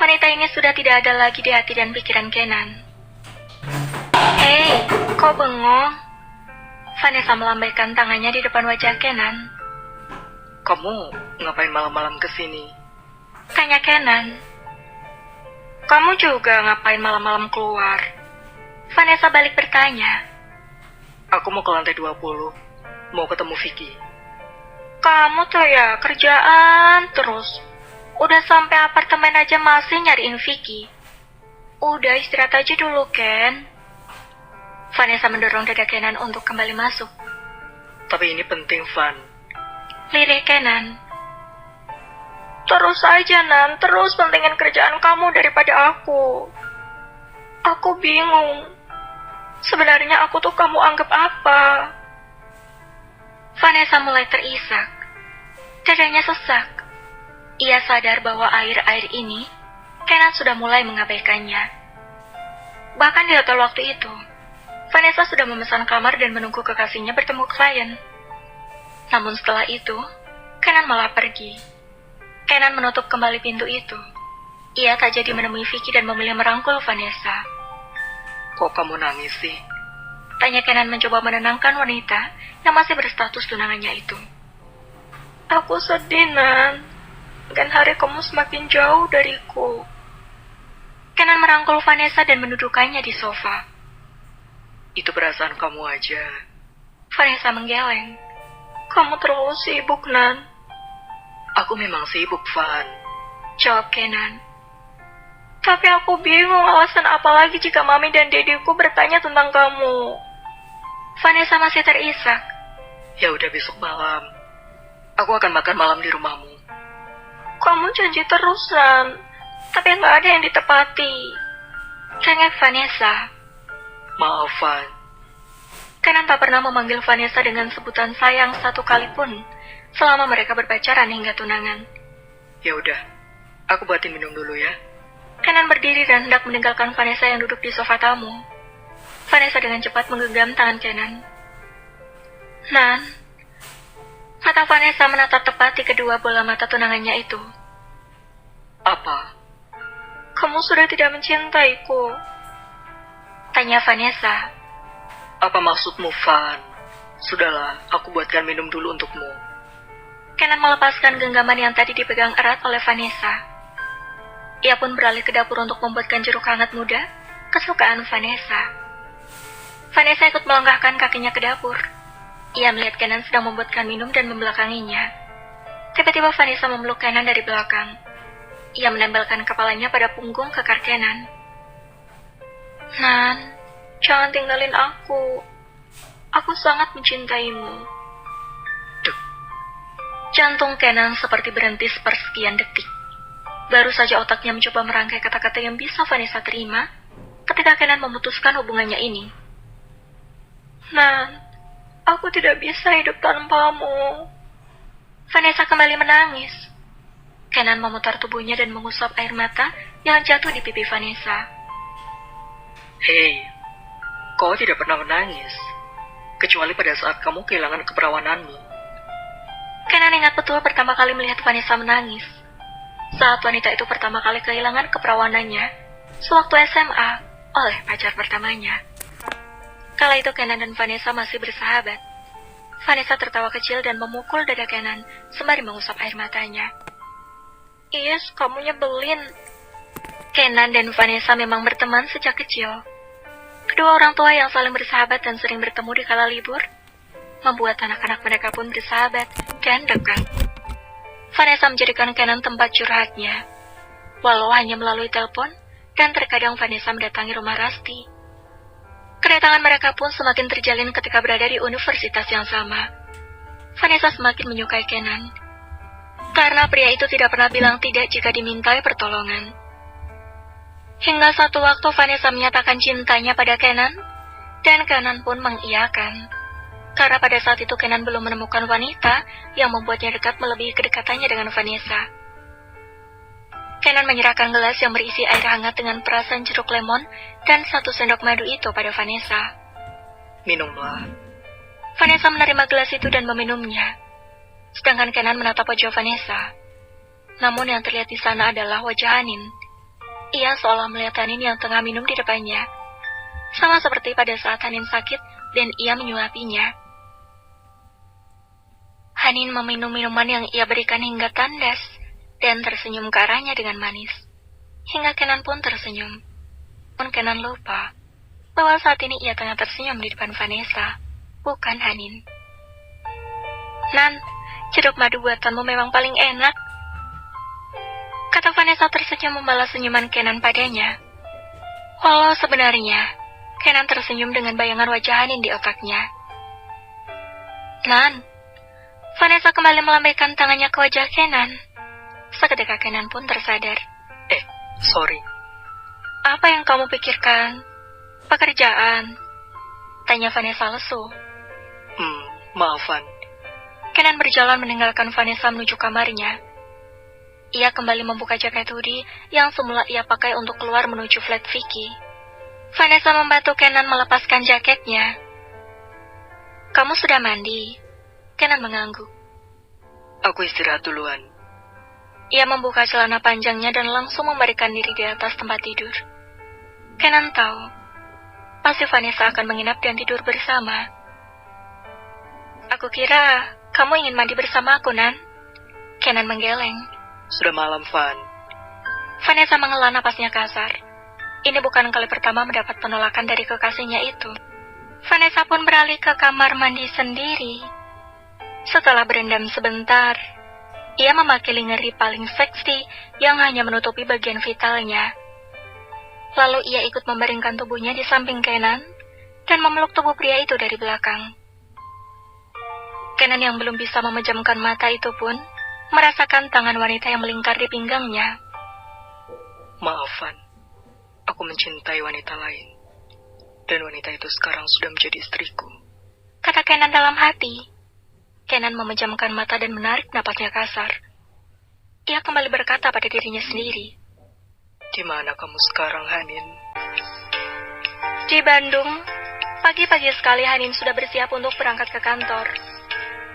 wanita ini sudah tidak ada lagi di hati dan pikiran Kenan. Hei, kok bengong? Vanessa melambaikan tangannya di depan wajah Kenan. Kamu ngapain malam-malam kesini? Tanya Kenan. Kamu juga ngapain malam-malam keluar? Vanessa balik bertanya. Aku mau ke lantai 20. Mau ketemu Vicky. Kamu tuh ya kerjaan terus. Udah sampai apartemen aja masih nyariin Vicky. Udah istirahat aja dulu, Ken. Vanessa mendorong dada Kenan untuk kembali masuk. Tapi ini penting, Van. Lirik Kenan. Terus aja, Nan. Terus pentingin kerjaan kamu daripada aku. Aku bingung. Sebenarnya aku tuh kamu anggap apa? Vanessa mulai terisak. Dadanya sesak. Ia sadar bahwa air-air ini, Kenan sudah mulai mengabaikannya. Bahkan di hotel waktu itu, Vanessa sudah memesan kamar dan menunggu kekasihnya bertemu klien. Namun setelah itu, Kenan malah pergi. Kenan menutup kembali pintu itu. Ia tak jadi menemui Vicky dan memilih merangkul Vanessa. Kok kamu nangis sih? Tanya Kenan mencoba menenangkan wanita yang masih berstatus tunangannya itu. Aku sedih, Nan. Dan hari kamu semakin jauh dariku. Kenan merangkul Vanessa dan mendudukannya di sofa. Itu perasaan kamu aja. Vanessa menggeleng. Kamu terlalu sibuk, Nan. Aku memang sibuk, Van. Jawab Kenan. Tapi aku bingung alasan apa lagi jika Mami dan Dediku bertanya tentang kamu. Vanessa masih terisak. Ya udah besok malam. Aku akan makan malam di rumahmu. Kamu janji terus, Nan. Tapi nggak ada yang ditepati. Cengek Vanessa. Maaf, Van. Kenan tak pernah memanggil Vanessa dengan sebutan sayang satu kali pun selama mereka berpacaran hingga tunangan. Ya udah, aku buatin minum dulu ya. Kenan berdiri dan hendak meninggalkan Vanessa yang duduk di sofa tamu. Vanessa dengan cepat menggenggam tangan Kenan. Nan, mata Vanessa menatap tepat di kedua bola mata tunangannya itu. Apa? Kamu sudah tidak mencintaiku? Tanya Vanessa. Apa maksudmu, Van? Sudahlah, aku buatkan minum dulu untukmu. Kenan melepaskan genggaman yang tadi dipegang erat oleh Vanessa. Ia pun beralih ke dapur untuk membuatkan jeruk hangat muda, kesukaan Vanessa. Vanessa ikut melangkahkan kakinya ke dapur. Ia melihat Kenan sedang membuatkan minum dan membelakanginya. Tiba-tiba Vanessa memeluk Kenan dari belakang. Ia menempelkan kepalanya pada punggung kekar Kenan. Nan, jangan tinggalin aku. Aku sangat mencintaimu. Dek. Jantung Kenan seperti berhenti sepersekian detik. Baru saja otaknya mencoba merangkai kata-kata yang bisa Vanessa terima ketika Kenan memutuskan hubungannya ini. Nan, aku tidak bisa hidup tanpamu. Vanessa kembali menangis. Kenan memutar tubuhnya dan mengusap air mata yang jatuh di pipi Vanessa. Hei, kau tidak pernah menangis, kecuali pada saat kamu kehilangan keperawananmu. Kenan ingat betul pertama kali melihat Vanessa menangis. Saat wanita itu pertama kali kehilangan keperawanannya, sewaktu SMA, oleh pacar pertamanya. Kala itu Kenan dan Vanessa masih bersahabat. Vanessa tertawa kecil dan memukul dada Kenan sembari mengusap air matanya. Yes, kamu nyebelin. Kenan dan Vanessa memang berteman sejak kecil. Kedua orang tua yang saling bersahabat dan sering bertemu di kala libur, membuat anak-anak mereka pun bersahabat dan dekat. Vanessa menjadikan Kenan tempat curhatnya, walau hanya melalui telepon, dan terkadang Vanessa mendatangi rumah Rasti. Kedatangan mereka pun semakin terjalin ketika berada di universitas yang sama. Vanessa semakin menyukai Kenan, karena pria itu tidak pernah bilang tidak jika dimintai pertolongan. Hingga satu waktu Vanessa menyatakan cintanya pada Kenan, dan Kenan pun mengiyakan. Karena pada saat itu Kenan belum menemukan wanita yang membuatnya dekat melebihi kedekatannya dengan Vanessa. Kenan menyerahkan gelas yang berisi air hangat dengan perasan jeruk lemon dan 1 sendok madu itu pada Vanessa. Minumlah. Vanessa menerima gelas itu dan meminumnya. Sedangkan Kenan menatap wajah Vanessa. Namun yang terlihat di sana adalah wajah Hanin. Ia seolah melihat Hanin yang tengah minum di depannya. Sama seperti pada saat Hanin sakit dan ia menyuapinya. Hanin meminum minuman yang ia berikan hingga tandas dan tersenyum ke arahnya dengan manis. Hingga Kenan pun tersenyum. Pun Kenan lupa bahwa saat ini ia tengah tersenyum di depan Vanessa, bukan Hanin. Nan, jeruk madu buatanmu memang paling enak, kata Vanessa tersenyum membalas senyuman Kenan padanya. Walau sebenarnya Kenan tersenyum dengan bayangan wajah Hanin di otaknya. Nan, Vanessa kembali melambaikan tangannya ke wajah Kenan. Seketika Kenan pun tersadar. Sorry. Apa yang kamu pikirkan? Pekerjaan? Tanya Vanessa lesu. Maaf, Van. Kenan berjalan meninggalkan Vanessa menuju kamarnya. Ia kembali membuka jaket hoodie yang semula ia pakai untuk keluar menuju flat Vicky. Vanessa membantu Kenan melepaskan jaketnya. Kamu sudah mandi? Kenan mengangguk. Aku istirahat duluan. Ia membuka celana panjangnya dan langsung memberikan diri di atas tempat tidur. Kenan tahu, pasti Vanessa akan menginap dan tidur bersama. Aku kira kamu ingin mandi bersama aku, Nan. Kenan menggeleng. Sudah malam, Van. Vanessa menghela napasnya kasar. Ini bukan kali pertama mendapat penolakan dari kekasihnya itu. Vanessa pun beralih ke kamar mandi sendiri. Setelah berendam sebentar, ia memakai lingerie paling seksi yang hanya menutupi bagian vitalnya. Lalu ia ikut membaringkan tubuhnya di samping Kenan dan memeluk tubuh pria itu dari belakang. Kenan yang belum bisa memejamkan mata itu pun merasakan tangan wanita yang melingkar di pinggangnya. Maaf, Van. Aku mencintai wanita lain. Dan wanita itu sekarang sudah menjadi istriku, kata Kenan dalam hati. Kenan memejamkan mata dan menarik napasnya kasar. Ia kembali berkata pada dirinya sendiri. Di mana kamu sekarang, Hanin? Di Bandung. Pagi-pagi sekali Hanin sudah bersiap untuk berangkat ke kantor.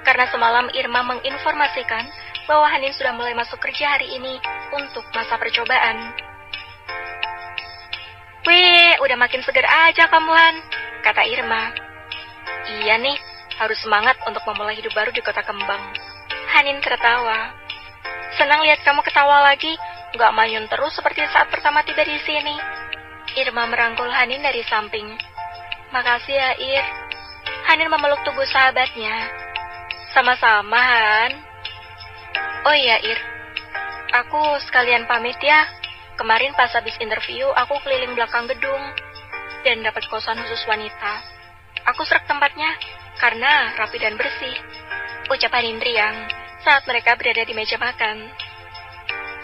Karena semalam Irma menginformasikan bahwa Hanin sudah mulai masuk kerja hari ini untuk masa percobaan. Wih, udah makin seger aja kamu, Han, kata Irma. Iya nih, harus semangat untuk memulai hidup baru di kota kembang. Hanin tertawa. Senang lihat kamu ketawa lagi, gak manyun terus seperti saat pertama tiba di sini. Irma merangkul Hanin dari samping. Makasih ya, Ir. Hanin memeluk tubuh sahabatnya. Sama-sama, Han. Oh iya, Ir. Aku sekalian pamit ya. Kemarin pas habis interview, aku keliling belakang gedung. dan dapat kosan khusus wanita. Aku serak tempatnya karena rapi dan bersih, ucap Hanin riang saat mereka berada di meja makan.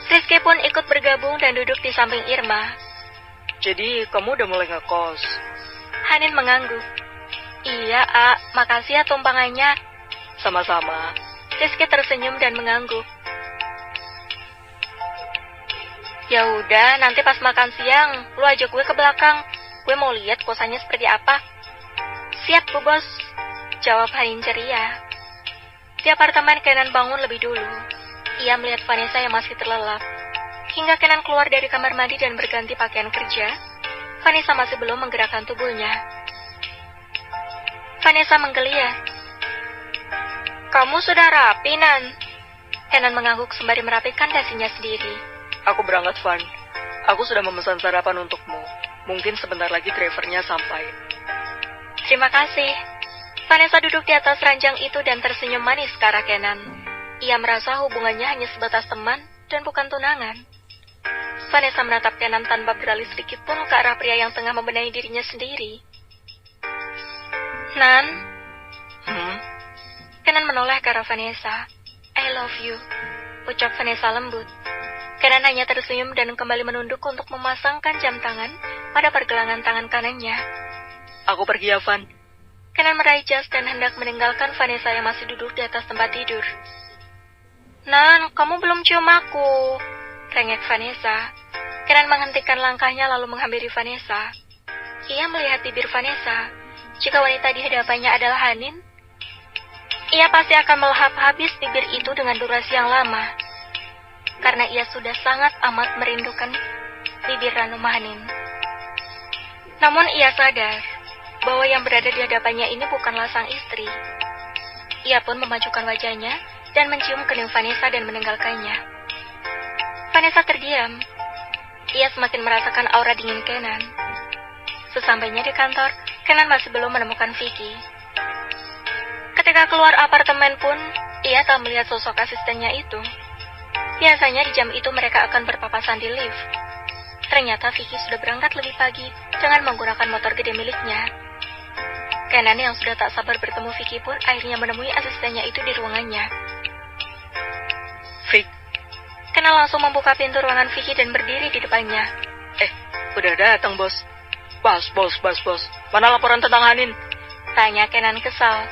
Rizky pun ikut bergabung dan duduk di samping Irma. Jadi kamu udah mulai ngekos? Hanin mengangguk. Iya, A, makasih ya tumpangannya. Sama-sama. Rizky tersenyum dan mengangguk. Ya udah, nanti pas makan siang, lu ajak gue ke belakang. Gue mau lihat kosannya seperti apa. Siap, Bu Bos, jawab Hanin ceria. Di apartemen, Kenan bangun lebih dulu. Ia melihat Vanessa yang masih terlelap. Hingga Kenan keluar dari kamar mandi dan berganti pakaian kerja, Vanessa masih belum menggerakkan tubuhnya. Vanessa menggeliat. Kamu sudah rapi, Nan. Kenan mengangguk sembari merapikan dasinya sendiri. Aku berangkat, Van. Aku sudah memesan sarapan untukmu. Mungkin sebentar lagi drivernya sampai. Terima kasih. Vanessa duduk di atas ranjang itu dan tersenyum manis ke arah Kenan. Ia merasa hubungannya hanya sebatas teman dan bukan tunangan. Vanessa menatap Kenan tanpa beralih sedikit pun ke arah pria yang tengah membenahi dirinya sendiri. Nan? Kenan menoleh ke arah Vanessa. I love you, ucap Vanessa lembut. Kenan hanya tersenyum dan kembali menunduk untuk memasangkan jam tangan pada pergelangan tangan kanannya. Aku pergi ya, Van. Kenan meraih jas dan hendak meninggalkan Vanessa yang masih duduk di atas tempat tidur. Nan, kamu belum cium aku, rengek Vanessa. Kenan menghentikan langkahnya lalu menghampiri Vanessa. Ia melihat bibir Vanessa. Jika wanita di hadapannya adalah Hanin, ia pasti akan melahap habis bibir itu dengan durasi yang lama. Karena ia sudah sangat amat merindukan bibir ranum Hanin. Namun ia sadar bahwa yang berada di hadapannya ini bukanlah sang istri. Ia pun memajukan wajahnya dan mencium kening Vanessa dan meninggalkannya. Vanessa terdiam. Ia semakin merasakan aura dingin Kenan. Sesampainya di kantor, Kenan masih belum menemukan Vicky. Ketika keluar apartemen pun, ia tak melihat sosok asistennya itu. Biasanya di jam itu mereka akan berpapasan di lift. Ternyata Vicky sudah berangkat lebih pagi dengan menggunakan motor gede miliknya. Kenan yang sudah tak sabar bertemu Vicky pun akhirnya menemui asistennya itu di ruangannya. Vic. Kenan langsung membuka pintu ruangan Vicky dan berdiri di depannya. Udah datang, Bos. Bos. Mana laporan tentang Hanin? Tanya Kenan kesal.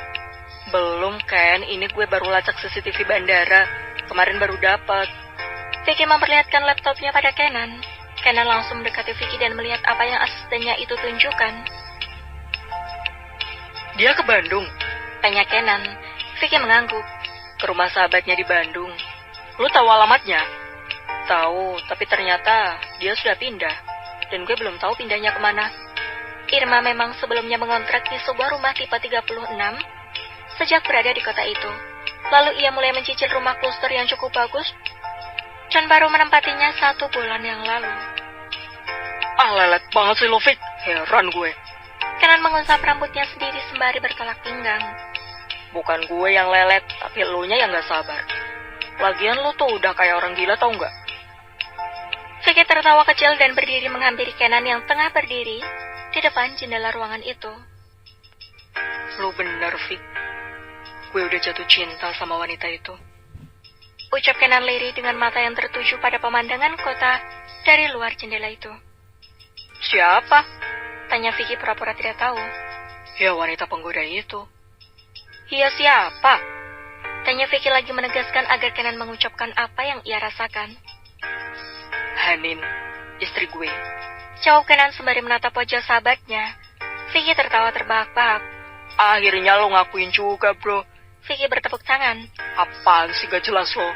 Belum, Ken. Ini gue baru lacak CCTV bandara. Kemarin baru dapat. Vicky memperlihatkan laptopnya pada Kenan. Kenan langsung mendekati Vicky dan melihat apa yang asistennya itu tunjukkan. Dia ke Bandung? Tanya Kenan. Vicky mengangguk. Ke rumah sahabatnya di Bandung. Lu tahu alamatnya? Tahu, tapi ternyata dia sudah pindah. Dan gue belum tahu pindahnya kemana. Irma memang sebelumnya mengontrak di sebuah rumah tipe 36 sejak berada di kota itu. Lalu ia mulai mencicil rumah kluster yang cukup bagus dan baru menempatinya 1 bulan yang lalu. Lelet banget sih lo, Vic. Heran gue. Kenan mengusap rambutnya sendiri sembari bertolak pinggang. Bukan gue yang lelet, tapi elunya yang gak sabar. Lagian lo tuh udah kayak orang gila, tau gak? Vicky tertawa kecil dan berdiri menghampiri Kenan yang tengah berdiri di depan jendela ruangan itu. Lo bener, Vic. Gue udah jatuh cinta sama wanita itu. Ucap Kenan lirih dengan mata yang tertuju pada pemandangan kota dari luar jendela itu. Siapa? Tanya Vicky pura-pura tidak tahu. Ya, wanita penggoda itu. Iya, siapa? Tanya Vicky lagi menegaskan agar Kenan mengucapkan apa yang ia rasakan. Hanin, istri gue. Jawab Kenan sembari menatap wajah sahabatnya. Vicky tertawa terbahak-bahak. Akhirnya lo ngakuin juga, bro. Vicky bertepuk tangan. Apaan sih gak jelas lo?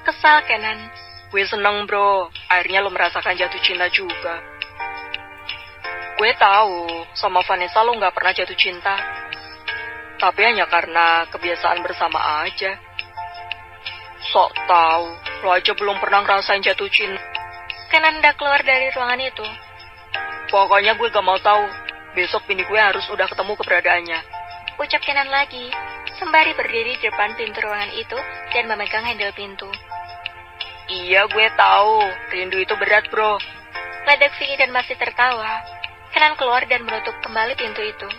Kesal Kenan. Gue seneng, bro. Akhirnya lo merasakan jatuh cinta juga. Gue tahu sama Vanessa lo gak pernah jatuh cinta. Tapi hanya karena kebiasaan bersama aja. Sok tahu, lo aja belum pernah ngerasain jatuh cinta. Kenan hendak keluar dari ruangan itu. Pokoknya gue gak mau tahu. Besok bini gue harus udah ketemu keberadaannya. Ucap Kenan lagi, sembari berdiri di depan pintu ruangan itu dan memegang handle pintu. Iya, gue tahu. Rindu itu berat, bro. Ledek Vicky dan masih tertawa. Kenan keluar dan menutup kembali pintu itu.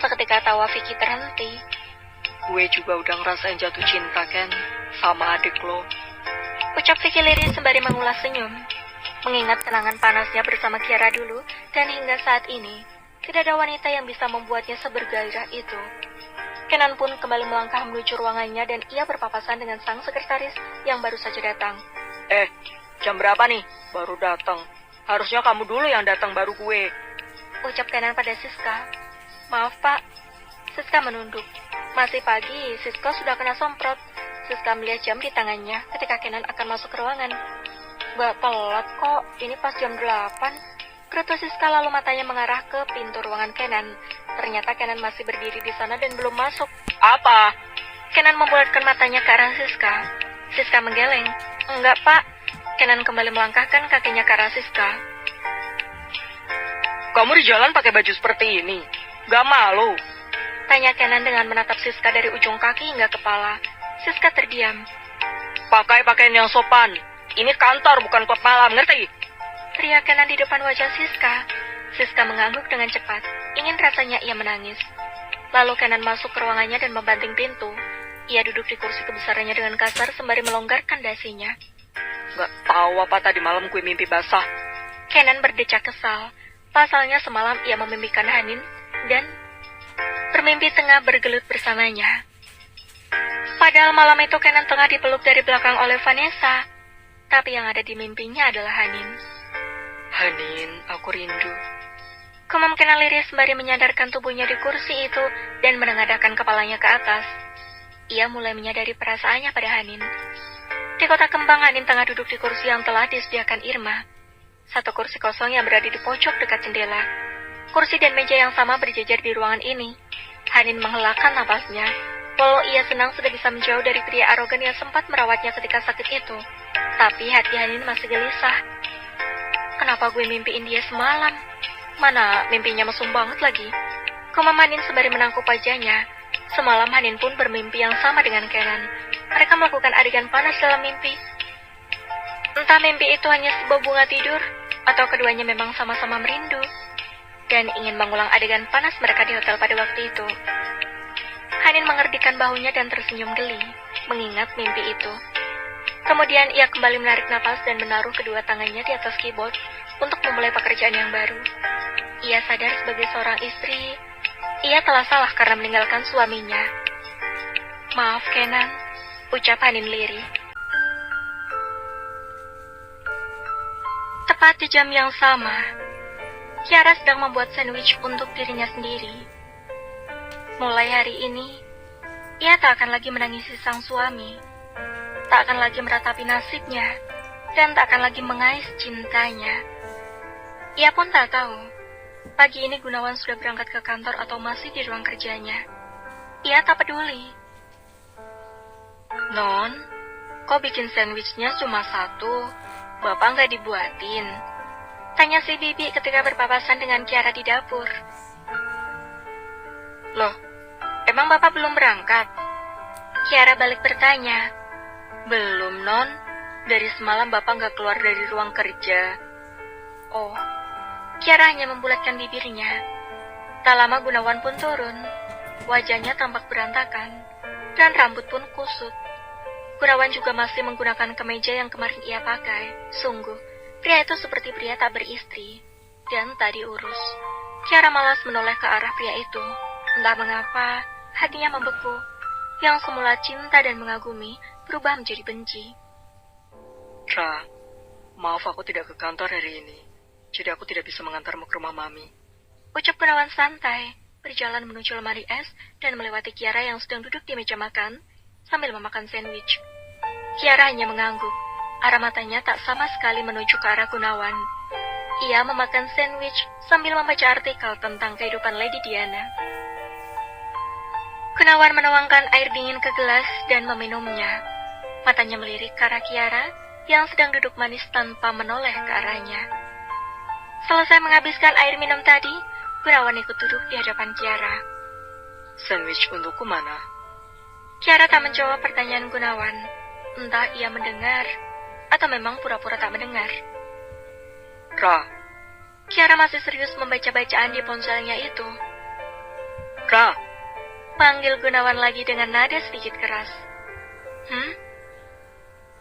Seketika tawa Vicky terhenti. Gue juga udah ngerasain jatuh cinta, Ken, sama adik lo. Ucap Vicky lirih sembari mengulas senyum. Mengingat kenangan panasnya bersama Kiara dulu, dan hingga saat ini, tidak ada wanita yang bisa membuatnya sebergairah itu. Kenan pun kembali melangkah menuju ruangannya dan ia berpapasan dengan sang sekretaris yang baru saja datang. Jam berapa nih? Baru datang. Harusnya kamu dulu yang datang baru gue. Ucap Kenan pada Siska. Maaf Pak. Siska menunduk. Masih pagi, Siska sudah kena semprot. Siska melihat jam di tangannya ketika Kenan akan masuk ke ruangan. Gak telat kok, ini pas jam 8. Gerutu Siska lalu matanya mengarah ke pintu ruangan Kenan. Ternyata Kenan masih berdiri di sana dan belum masuk. Apa? Kenan membulatkan matanya ke arah Siska. Siska menggeleng. Enggak Pak. Kenan kembali melangkahkan kakinya ke arah Siska. Kamu di jalan pakai baju seperti ini? Gak malu? Tanya Kenan dengan menatap Siska dari ujung kaki hingga kepala. Siska terdiam. Pakai pakaian yang sopan. Ini kantor bukan klub malam, ngerti? Teriak Kenan di depan wajah Siska. Siska mengangguk dengan cepat. Ingin rasanya ia menangis. Lalu Kenan masuk ke ruangannya dan membanting pintu. Ia duduk di kursi kebesarannya dengan kasar sembari melonggarkan dasinya. Gak tahu apa tadi malam gue mimpi basah. Kenan berdecak kesal. Pasalnya semalam ia memimpikan Hanin dan bermimpi tengah bergelut bersamanya. Padahal malam itu Kenan tengah dipeluk dari belakang oleh Vanessa. Tapi yang ada di mimpinya adalah Hanin. Hanin, aku rindu. Kumam Kenan lirih sembari menyadarkan tubuhnya di kursi itu dan menengadahkan kepalanya ke atas. Ia mulai menyadari perasaannya pada Hanin. Di kota kembang, Hanin tengah duduk di kursi yang telah disediakan Irma. Satu kursi kosong yang berada di pojok dekat jendela. Kursi dan meja yang sama berjejer di ruangan ini. Hanin menghelakan napasnya. Walau ia senang sudah bisa menjauh dari pria arogan yang sempat merawatnya ketika sakit itu. Tapi hati Hanin masih gelisah. Kenapa gue mimpiin dia semalam? Mana mimpinya mesum banget lagi. Kumam Hanin sembari menangkup wajahnya. Semalam Hanin pun bermimpi yang sama dengan Kenan. Mereka melakukan adegan panas dalam mimpi. Entah mimpi itu hanya sebuah bunga tidur, atau keduanya memang sama-sama merindu, dan ingin mengulang adegan panas mereka di hotel pada waktu itu. Hanin mengerdikan bahunya dan tersenyum geli, mengingat mimpi itu. Kemudian ia kembali menarik napas dan menaruh kedua tangannya di atas keyboard untuk memulai pekerjaan yang baru. Ia sadar sebagai seorang istri, ia telah salah karena meninggalkan suaminya. Maaf Kenan, ucap Hanin lirih. Tepat di jam yang sama, Kiara sedang membuat sandwich untuk dirinya sendiri. Mulai hari ini, ia tak akan lagi menangisi sang suami, tak akan lagi meratapi nasibnya, dan tak akan lagi mengais cintanya. Ia pun tak tahu, pagi ini Gunawan sudah berangkat ke kantor atau masih di ruang kerjanya. Ia tak peduli. Non, kok bikin sandwichnya cuma satu? Bapak nggak dibuatin? Tanya si Bibi ketika berpapasan dengan Kiara di dapur. Loh, emang Bapak belum berangkat? Kiara balik bertanya. Belum, Non. Dari semalam Bapak nggak keluar dari ruang kerja. Oh, Kiara hanya membulatkan bibirnya. Tak lama Gunawan pun turun. Wajahnya tampak berantakan, dan rambut pun kusut. Gunawan juga masih menggunakan kemeja yang kemarin ia pakai. Sungguh, pria itu seperti pria tak beristri, dan tak diurus. Kiara malas menoleh ke arah pria itu. Entah mengapa, hatinya membeku. Yang semula cinta dan mengagumi, berubah menjadi benci. Ra, maaf aku tidak ke kantor hari ini. Jadi aku tidak bisa mengantarmu ke rumah Mami. Ucap Gunawan santai, berjalan menuju lemari es dan melewati Kiara yang sedang duduk di meja makan, sambil memakan sandwich. Kiara hanya mengangguk. Arah matanya tak sama sekali menuju ke arah Gunawan. Ia memakan sandwich sambil membaca artikel tentang kehidupan Lady Diana. Gunawan menuangkan air dingin ke gelas dan meminumnya. Matanya melirik ke arah Kiara yang sedang duduk manis tanpa menoleh ke arahnya. Selesai menghabiskan air minum tadi, Gunawan ikut duduk di hadapan Kiara. Sandwich untukku mana? Kiara tak menjawab pertanyaan Gunawan. Entah ia mendengar, atau memang pura-pura tak mendengar. Ra, Kiara masih serius membaca bacaan di ponselnya itu. Ra, Panggil Gunawan lagi dengan nada sedikit keras.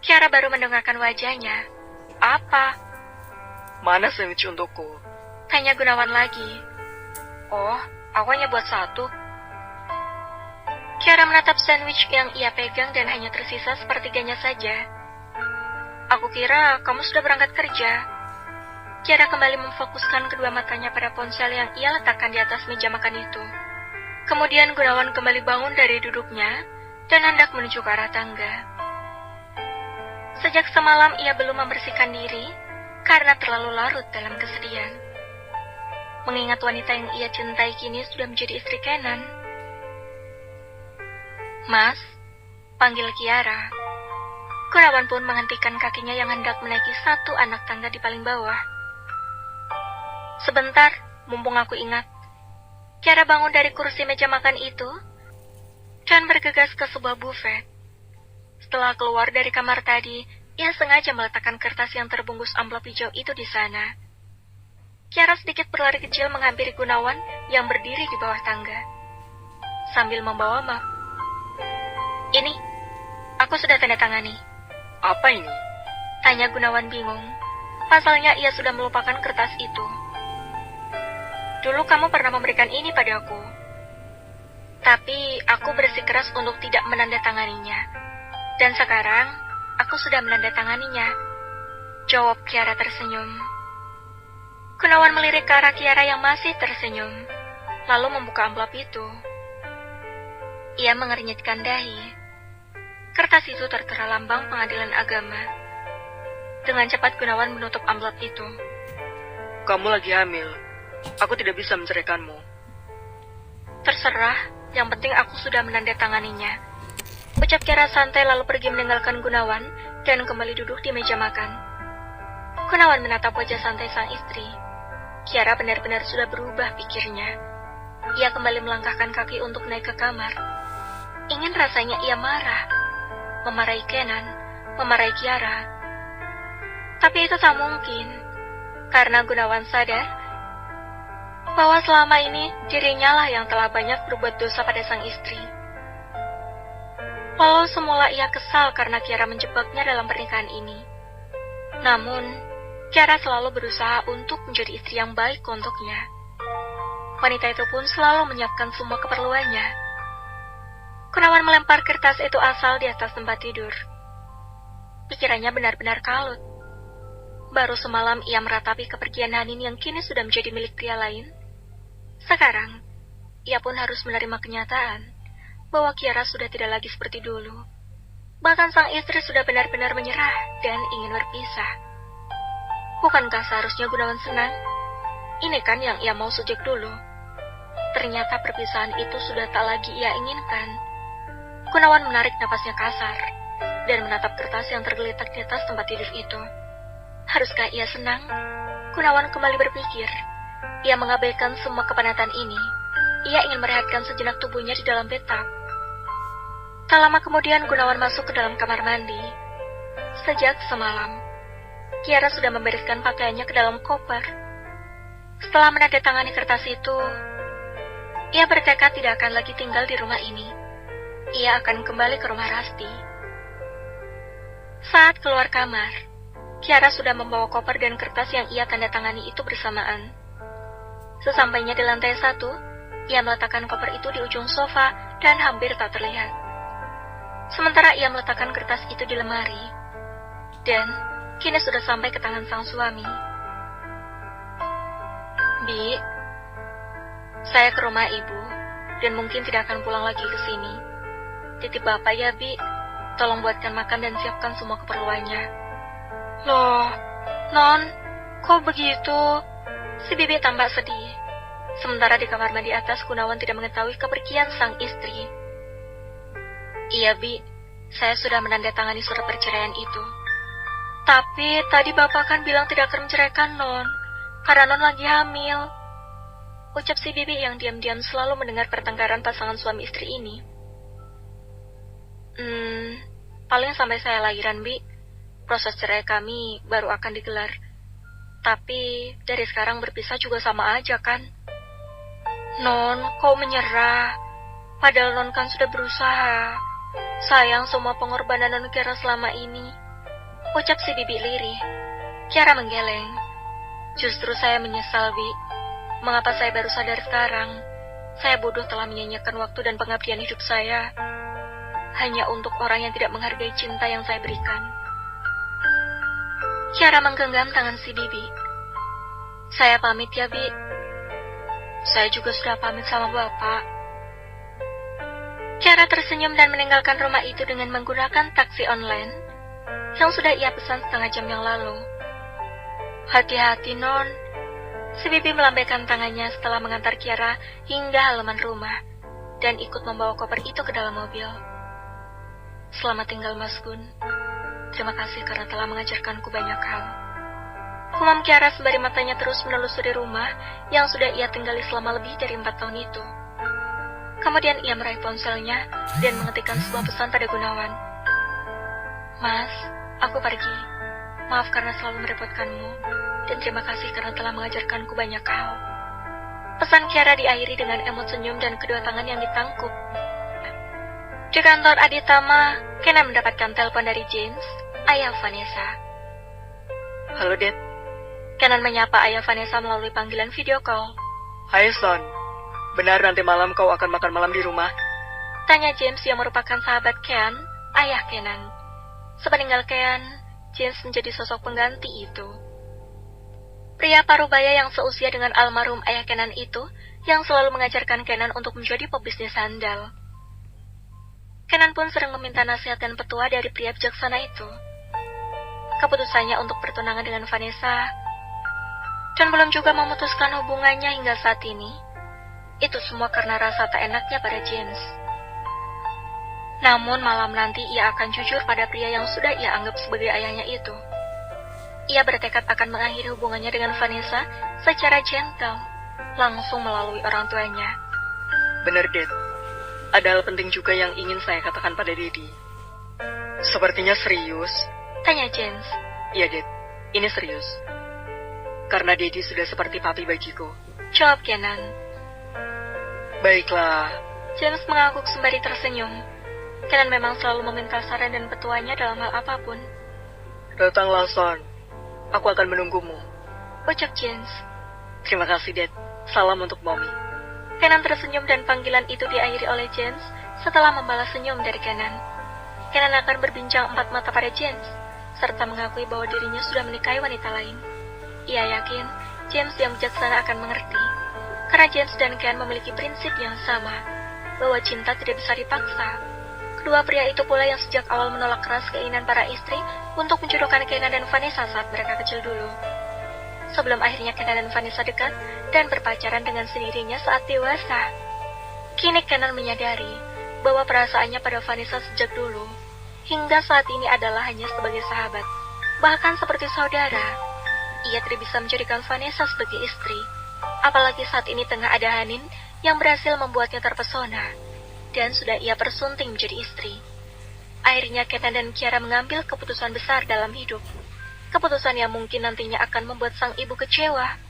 Kiara baru mendengarkan wajahnya. Apa? mana sandwich untukku? Tanya Gunawan lagi. Oh, aku hanya buat satu. Kiara menatap sandwich yang ia pegang dan hanya tersisa sepertiganya saja. Aku kira kamu sudah berangkat kerja. Kiara kembali memfokuskan kedua matanya pada ponsel yang ia letakkan di atas meja makan itu. Kemudian Gunawan kembali bangun dari duduknya dan hendak menuju ke arah tangga. Sejak semalam ia belum membersihkan diri karena terlalu larut dalam kesedihan. Mengingat wanita yang ia cintai kini sudah menjadi istri Kenan. Mas, panggil Kiara. Gunawan pun menghentikan kakinya yang hendak menaiki satu anak tangga di paling bawah. Sebentar, mumpung aku ingat. Kiara bangun dari kursi meja makan itu dan bergegas ke sebuah buffet. Setelah keluar dari kamar tadi, ia sengaja meletakkan kertas yang terbungkus amplop hijau itu di sana. Kiara sedikit berlari kecil menghampiri Gunawan yang berdiri di bawah tangga, sambil membawa map. Ini, aku sudah tanda tangani. Apa ini? Tanya Gunawan bingung. Pasalnya ia sudah melupakan kertas itu. Dulu kamu pernah memberikan ini padaku. Tapi aku bersikeras untuk tidak menandatanganinya. Dan sekarang, aku sudah menandatanganinya. Jawab Kiara tersenyum. Gunawan melirik ke arah Kiara yang masih tersenyum, lalu membuka amplop itu. Ia mengernyitkan dahi. Kertas itu tertera lambang pengadilan agama. Dengan cepat Gunawan menutup amplop itu. Kamu lagi hamil. Aku tidak bisa menceraikanmu. Terserah, yang penting aku sudah menandatanganinya. Ucap Kiara santai lalu pergi meninggalkan Gunawan dan kembali duduk di meja makan. Gunawan menatap wajah santai sang istri. Kiara benar-benar sudah berubah pikirnya. Ia kembali melangkahkan kaki untuk naik ke kamar. Ingin rasanya ia marah. Memarahi Kenan, memarahi Kiara. Tapi itu tak mungkin. Karena Gunawan sadar bahwa selama ini dirinya lah yang telah banyak berbuat dosa pada sang istri. Walau semula ia kesal karena Kiara menjebaknya dalam pernikahan ini. Namun, Kiara selalu berusaha untuk menjadi istri yang baik untuknya. Wanita itu pun selalu menyiapkan semua keperluannya. Gunawan melempar kertas itu asal di atas tempat tidur. Pikirannya benar-benar kalut. Baru semalam ia meratapi kepergian Hanin yang kini sudah menjadi milik pria lain. Sekarang, ia pun harus menerima kenyataan bahwa Kiara sudah tidak lagi seperti dulu. Bahkan sang istri sudah benar-benar menyerah dan ingin berpisah. Bukankah seharusnya Gunawan senang? Ini kan yang ia mau sejak dulu. Ternyata perpisahan itu sudah tak lagi ia inginkan. Gunawan menarik napasnya kasar dan menatap kertas yang tergeletak di atas tempat tidur itu. Haruskah ia senang? Gunawan kembali berpikir. Ia mengabaikan semua kepenatan ini. Ia ingin merehatkan sejenak tubuhnya di dalam bathtub. Tak lama kemudian Gunawan masuk ke dalam kamar mandi. Sejak semalam, Kiara sudah membereskan pakaiannya ke dalam koper. Setelah menandatangani kertas itu, ia bertekad tidak akan lagi tinggal di rumah ini. Ia akan kembali ke rumah Rasti. Saat keluar kamar, Kiara sudah membawa koper dan kertas yang ia tandatangani itu bersamaan. Sesampainya di lantai 1, ia meletakkan koper itu di ujung sofa dan hampir tak terlihat. Sementara ia meletakkan kertas itu di lemari. Dan kini sudah sampai ke tangan sang suami. Bi, saya ke rumah ibu dan mungkin tidak akan pulang lagi ke sini. Titip bapak ya, Bi. Tolong buatkan makan dan siapkan semua keperluannya. Loh, Non, kok begitu? Si Bibi tampak sedih. Sementara di kamar mandi atas, Gunawan tidak mengetahui kepergian sang istri. Iya, Bi. Saya sudah menandatangani surat perceraian itu. Tapi tadi bapak kan bilang tidak akan menceraikan Non, karena Non lagi hamil. Ucap si Bibi yang diam-diam selalu mendengar pertengkaran pasangan suami istri ini. Paling sampai saya lahiran, Bi. Proses cerai kami baru akan digelar. Tapi dari sekarang berpisah juga sama aja kan? Non, kau menyerah. Padahal Non kan sudah berusaha. Sayang semua pengorbanan Non Kiara selama ini. Ucap si bibi lirih. Kiara menggeleng. Justru saya menyesal, Bi. Mengapa saya baru sadar sekarang? Saya bodoh telah menyanyiakan waktu dan pengabdian hidup saya hanya untuk orang yang tidak menghargai cinta yang saya berikan. Kiara menggenggam tangan si bibi. Saya pamit ya, Bi. Saya juga sudah pamit sama Bapak. Kiara tersenyum dan meninggalkan rumah itu dengan menggunakan taksi online yang sudah ia pesan setengah jam yang lalu. Hati-hati, Non. Si bibi melambaikan tangannya setelah mengantar Kiara hingga halaman rumah dan ikut membawa koper itu ke dalam mobil. Selamat tinggal, Mas Gun. Terima kasih karena telah mengajarkanku banyak hal. Kumam Kiara sembari matanya terus menelusuri rumah yang sudah ia tinggali selama lebih dari 4 tahun itu. Kemudian ia meraih ponselnya dan mengetikkan sebuah pesan pada Gunawan. Mas, aku pergi. Maaf karena selalu merepotkanmu, dan terima kasih karena telah mengajarkanku banyak hal. Pesan Kiara diakhiri dengan emot senyum dan kedua tangan yang ditangkup. Di kantor Aditama, Kenan mendapatkan telepon dari James, ayah Vanessa. Halo, Dad. Kenan menyapa ayah Vanessa melalui panggilan video call. Hai, Son. Benar nanti malam kau akan makan malam di rumah? Tanya James yang merupakan sahabat Ken, ayah Kenan. Sepeninggal Ken, James menjadi sosok pengganti itu. Pria parubaya yang seusia dengan almarhum ayah Kenan itu, yang selalu mengajarkan Kenan untuk menjadi pebisnis handal. Kenan pun sering meminta nasihat dan petua dari pria bijaksana itu. Keputusannya untuk bertunangan dengan Vanessa, dan belum juga memutuskan hubungannya hingga saat ini, itu semua karena rasa tak enaknya pada James. Namun malam nanti ia akan jujur pada pria yang sudah ia anggap sebagai ayahnya itu. Ia bertekad akan mengakhiri hubungannya dengan Vanessa secara gentle, langsung melalui orang tuanya. Benar, Dad. Ada hal penting juga yang ingin saya katakan pada Daddy. Sepertinya serius. Tanya James. Iya, Dad. Ini serius. Karena Daddy sudah seperti papi bagiku. Jawab Kenan. Baiklah. James mengangguk sembari tersenyum. Kenan memang selalu meminta saran dan petuanya dalam hal apapun. Datanglah, Son. Aku akan menunggumu. Ucap James. Terima kasih, Dad. Salam untuk Mommy. Kenan tersenyum dan panggilan itu diakhiri oleh James setelah membalas senyum dari Kenan. Kenan akan berbincang empat mata pada James, serta mengakui bahwa dirinya sudah menikahi wanita lain. Ia yakin James yang bijaksana akan mengerti, karena James dan Ken memiliki prinsip yang sama, bahwa cinta tidak bisa dipaksa. Kedua pria itu pula yang sejak awal menolak keras keinginan para istri untuk menjodohkan Kenan dan Vanessa saat mereka kecil dulu. Sebelum akhirnya Kenan dan Vanessa dekat dan berpacaran dengan sendirinya saat dewasa. Kini Kenan menyadari bahwa perasaannya pada Vanessa sejak dulu hingga saat ini adalah hanya sebagai sahabat, bahkan seperti saudara. Ia tidak bisa menjadikan Vanessa sebagai istri, apalagi saat ini tengah ada Hanin yang berhasil membuatnya terpesona dan sudah ia persunting menjadi istri. Akhirnya Kenan dan Kiara mengambil keputusan besar dalam hidup. Keputusan yang mungkin nantinya akan membuat sang ibu kecewa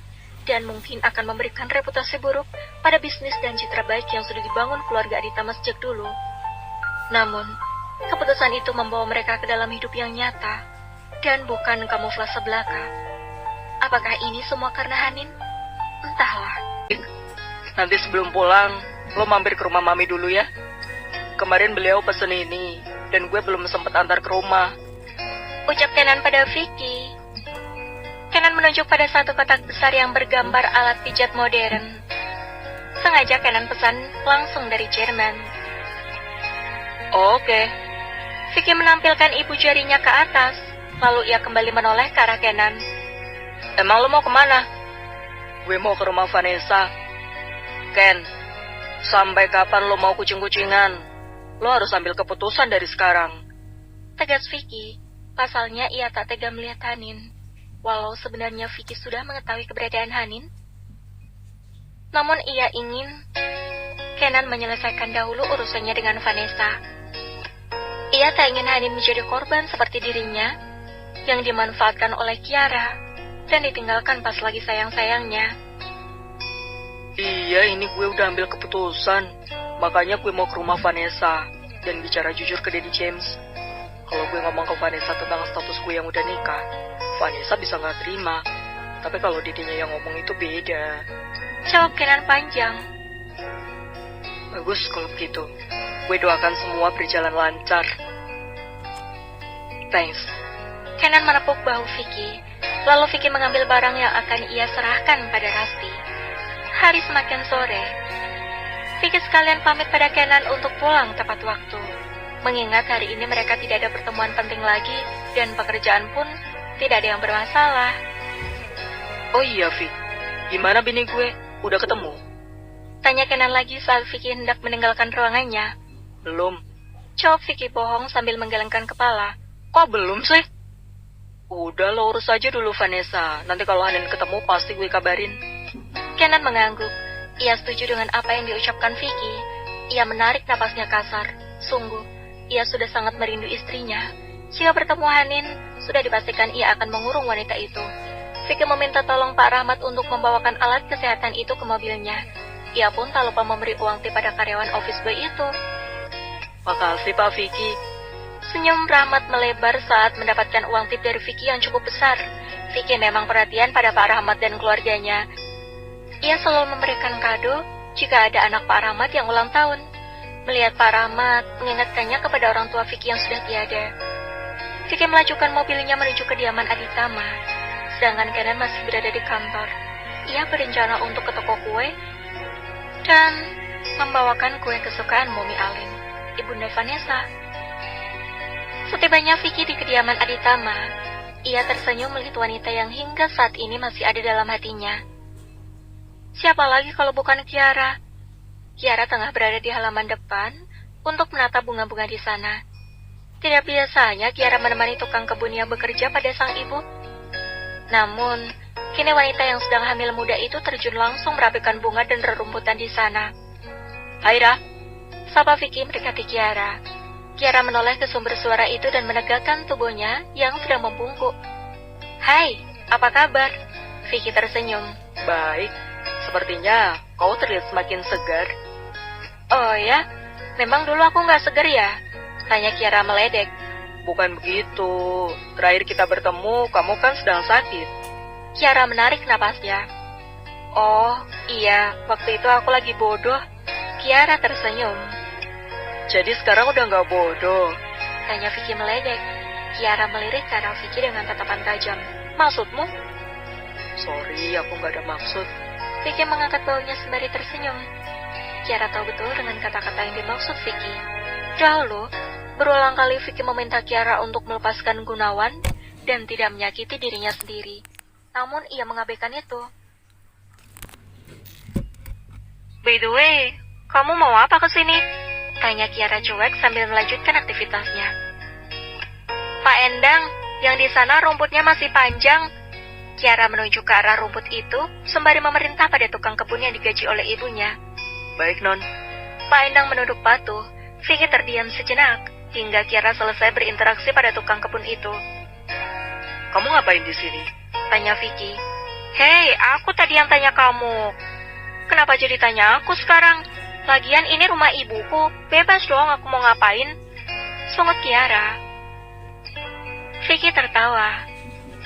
dan mungkin akan memberikan reputasi buruk pada bisnis dan citra baik yang sudah dibangun keluarga Aditama sejak dulu. Namun, keputusan itu membawa mereka ke dalam hidup yang nyata dan bukan kamuflase belaka. Apakah ini semua karena Hanin? Entahlah. Nanti sebelum pulang, lo mampir ke rumah Mami dulu ya. Kemarin beliau pesen ini, dan gue belum sempat antar ke rumah. Ucap Kenan pada Vicky. Kenan menunjuk pada satu kotak besar yang bergambar alat pijat modern. Sengaja Kenan pesan langsung dari Jerman. Oke. Vicky menampilkan ibu jarinya ke atas, lalu ia kembali menoleh ke arah Kenan. Emang lo mau kemana? Gue mau ke rumah Vanessa. Ken, sampai kapan lo mau kucing-kucingan? Lo harus ambil keputusan dari sekarang. Tegas Vicky. Pasalnya ia tak tega melihat Hanin, walau sebenarnya Vicky sudah mengetahui keberadaan Hanin. Namun ia ingin Kenan menyelesaikan dahulu urusannya dengan Vanessa. Ia tak ingin Hanin menjadi korban seperti dirinya, yang dimanfaatkan oleh Kiara, dan ditinggalkan pas lagi sayang-sayangnya. Iya, ini gue udah ambil keputusan. Makanya gue mau ke rumah Vanessa dan bicara jujur ke Daddy James. Kalau gue ngomong ke Vanessa tentang status gue yang udah nikah, Vanessa bisa nggak terima. Tapi kalau Didinya yang ngomong itu beda. Jawab Kenan panjang. Bagus kalau begitu. Gue doakan semua berjalan lancar. Thanks. Kenan menepuk bahu Vicky. Lalu Vicky mengambil barang yang akan ia serahkan pada Rasti. Hari semakin sore. Vicky sekalian pamit pada Kenan untuk pulang tepat waktu. Mengingat hari ini mereka tidak ada pertemuan penting lagi dan pekerjaan pun tidak ada yang bermasalah. Oh iya, Vic. Gimana bini gue? Udah ketemu? Tanya Kenan lagi saat Vicky hendak meninggalkan ruangannya. Belum. Jawab Vicky bohong sambil menggelengkan kepala. Kok belum sih? Udah lo urus aja dulu Vanessa. Nanti kalau Hanin ketemu pasti gue kabarin. Kenan mengangguk. Ia setuju dengan apa yang diucapkan Vicky. Ia menarik napasnya kasar. Sungguh, ia sudah sangat merindu istrinya. Jika bertemu Hanin, sudah dipastikan ia akan mengurung wanita itu. Vicky meminta tolong Pak Rahmat untuk membawakan alat kesehatan itu ke mobilnya. Ia pun tak lupa memberi uang tip pada karyawan office boy itu. Makasih Pak Vicky. Senyum Rahmat melebar saat mendapatkan uang tip dari Vicky yang cukup besar. Vicky memang perhatian pada Pak Rahmat dan keluarganya. Ia selalu memberikan kado jika ada anak Pak Rahmat yang ulang tahun. Melihat Pak Rahmat mengingatkannya kepada orang tua Vicky yang sudah tiada. Vicky melajukan mobilnya menuju kediaman Aditama. Sedangkan Kenan masih berada di kantor. Ia berencana untuk ke toko kue dan membawakan kue kesukaan Momi Alin, ibunda Vanessa. Setibanya Vicky di kediaman Aditama, ia tersenyum melihat wanita yang hingga saat ini masih ada dalam hatinya. Siapa lagi kalau bukan Kiara? Kiara tengah berada di halaman depan untuk menata bunga-bunga di sana. Tidak biasanya Kiara menemani tukang kebun yang bekerja pada sang ibu. Namun, kini wanita yang sedang hamil muda itu terjun langsung merapikan bunga dan rerumputan di sana. Hai Ra, sapa Vicky mendekati Kiara. Kiara menoleh ke sumber suara itu dan menegakkan tubuhnya yang sedang membungkuk. Hai, apa kabar? Vicky tersenyum. Baik, sepertinya kau terlihat semakin segar. Oh ya, memang dulu aku nggak segar ya? Tanya Kiara meledek. Bukan begitu, terakhir kita bertemu kamu kan sedang sakit. Kiara menarik napasnya. Oh iya, waktu itu aku lagi bodoh. Kiara tersenyum. Jadi sekarang udah nggak bodoh? Tanya Vicky meledek. Kiara melirik ke arah Vicky dengan tatapan tajam. Maksudmu? Sorry, aku nggak ada maksud. Vicky mengangkat baunya sembari tersenyum. Kiara tahu betul dengan kata-kata yang dimaksud Vicky. Dahulu, berulang kali Vicky meminta Kiara untuk melepaskan Gunawan dan tidak menyakiti dirinya sendiri. Namun ia mengabaikan itu. By the way, kamu mau apa kesini? Tanya Kiara cuek sambil melanjutkan aktivitasnya. Pak Endang, yang di sana rumputnya masih panjang. Kiara menuju ke arah rumput itu sembari memerintah pada tukang kebun yang digaji oleh ibunya. Baik, Non. Pak Endang menunduk patuh. Vicky terdiam sejenak hingga Kiara selesai berinteraksi pada tukang kebun itu. Kamu ngapain di sini? Tanya Vicky. Hei, aku tadi yang tanya kamu. Kenapa jadi tanya aku sekarang? Lagian ini rumah ibuku, bebas dong aku mau ngapain. Sungut Kiara. Vicky tertawa.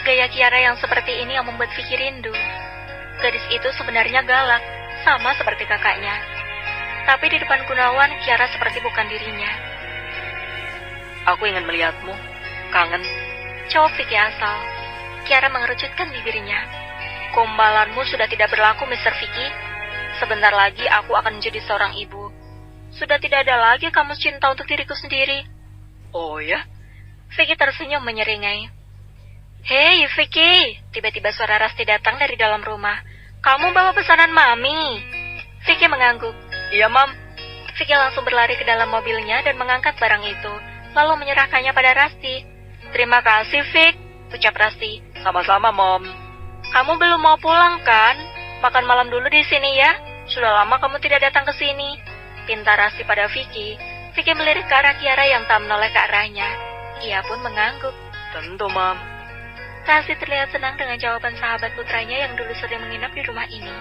Gaya Kiara yang seperti ini yang membuat Vicky rindu. Gadis itu sebenarnya galak, sama seperti kakaknya. Tapi di depan Gunawan, Kiara seperti bukan dirinya. Aku ingin melihatmu. Kangen. Jawab Vicky asal. Kiara mengerucutkan bibirnya. Gombalanmu sudah tidak berlaku, Mr. Vicky. Sebentar lagi aku akan menjadi seorang ibu. Sudah tidak ada lagi kamu cinta untuk diriku sendiri. Oh ya? Vicky tersenyum menyeringai. Hei Vicky, tiba-tiba suara Rasti datang dari dalam rumah. Kamu bawa pesanan Mami. Vicky mengangguk. Iya, Mam. Vicky langsung berlari ke dalam mobilnya dan mengangkat barang itu, lalu menyerahkannya pada Rasti. Terima kasih, Vic, ucap Rasti. Sama-sama, Mom. Kamu belum mau pulang, kan? Makan malam dulu di sini ya. Sudah lama kamu tidak datang ke sini. Pinta Rasti pada Vicky. Vicky melirik ke arah Kiara yang tak menoleh ke arahnya. Ia pun mengangguk. Tentu, Mam. Rasi terlihat senang dengan jawaban sahabat putranya yang dulu sering menginap di rumah ini.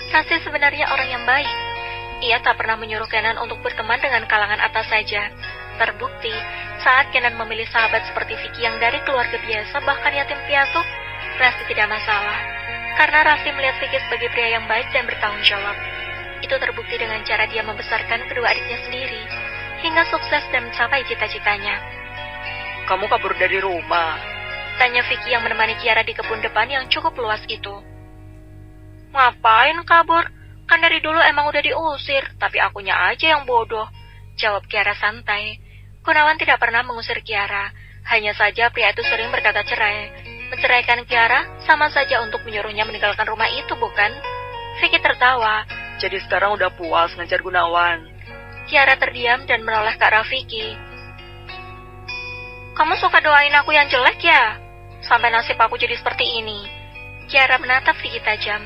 Rasi sebenarnya orang yang baik. Ia tak pernah menyuruh Kenan untuk berteman dengan kalangan atas saja. Terbukti, saat Kenan memilih sahabat seperti Vicky yang dari keluarga biasa bahkan yatim piatu, Rasi tidak masalah. Karena Rasi melihat Vicky sebagai pria yang baik dan bertanggung jawab. Itu terbukti dengan cara dia membesarkan kedua adiknya sendiri, hingga sukses dan mencapai cita-citanya. Kamu kabur dari rumah? Tanya Vicky yang menemani Kiara di kebun depan yang cukup luas itu. Ngapain kabur? Kan dari dulu emang udah diusir, tapi akunya aja yang bodoh. Jawab Kiara santai. Gunawan tidak pernah mengusir Kiara, hanya saja pria itu sering berkata cerai. Menceraikan Kiara sama saja untuk menyuruhnya meninggalkan rumah itu, bukan? Vicky tertawa. Jadi sekarang udah puas ngejar Gunawan? Kiara terdiam dan menoleh ke arah Vicky. Kamu suka doain aku yang jelek ya? Sampai nasib aku jadi seperti ini. Kiara menatap Vicky tajam.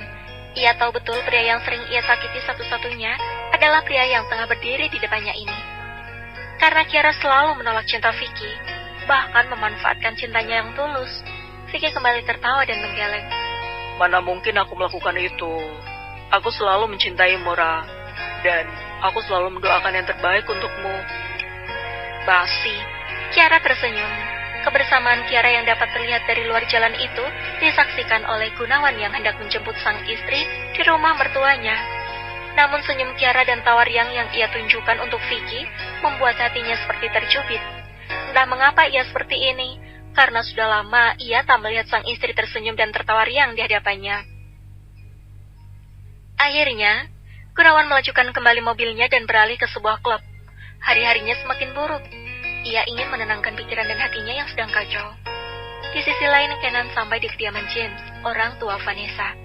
Ia tahu betul pria yang sering ia sakiti satu-satunya adalah pria yang tengah berdiri di depannya ini. Karena Kiara selalu menolak cinta Vicky, bahkan memanfaatkan cintanya yang tulus, Vicky kembali tertawa dan menggeleng. Mana mungkin aku melakukan itu? Aku selalu mencintai Mora, dan aku selalu mendoakan yang terbaik untukmu. Basi. Kiara tersenyum. Kebersamaan Kiara yang dapat terlihat dari luar jalan itu disaksikan oleh Gunawan yang hendak menjemput sang istri di rumah mertuanya. Namun senyum Kiara dan tawar yang ia tunjukkan untuk Vicky membuat hatinya seperti tercubit. Entah mengapa ia seperti ini, karena sudah lama ia tak melihat sang istri tersenyum dan tertawa riang di hadapannya. Akhirnya, Gunawan melajukan kembali mobilnya dan beralih ke sebuah klub. Hari-harinya semakin buruk. Ia ingin menenangkan pikiran dan hatinya yang sedang kacau. Di sisi lain, Kenan sampai di kediaman James, orang tua Vanessa.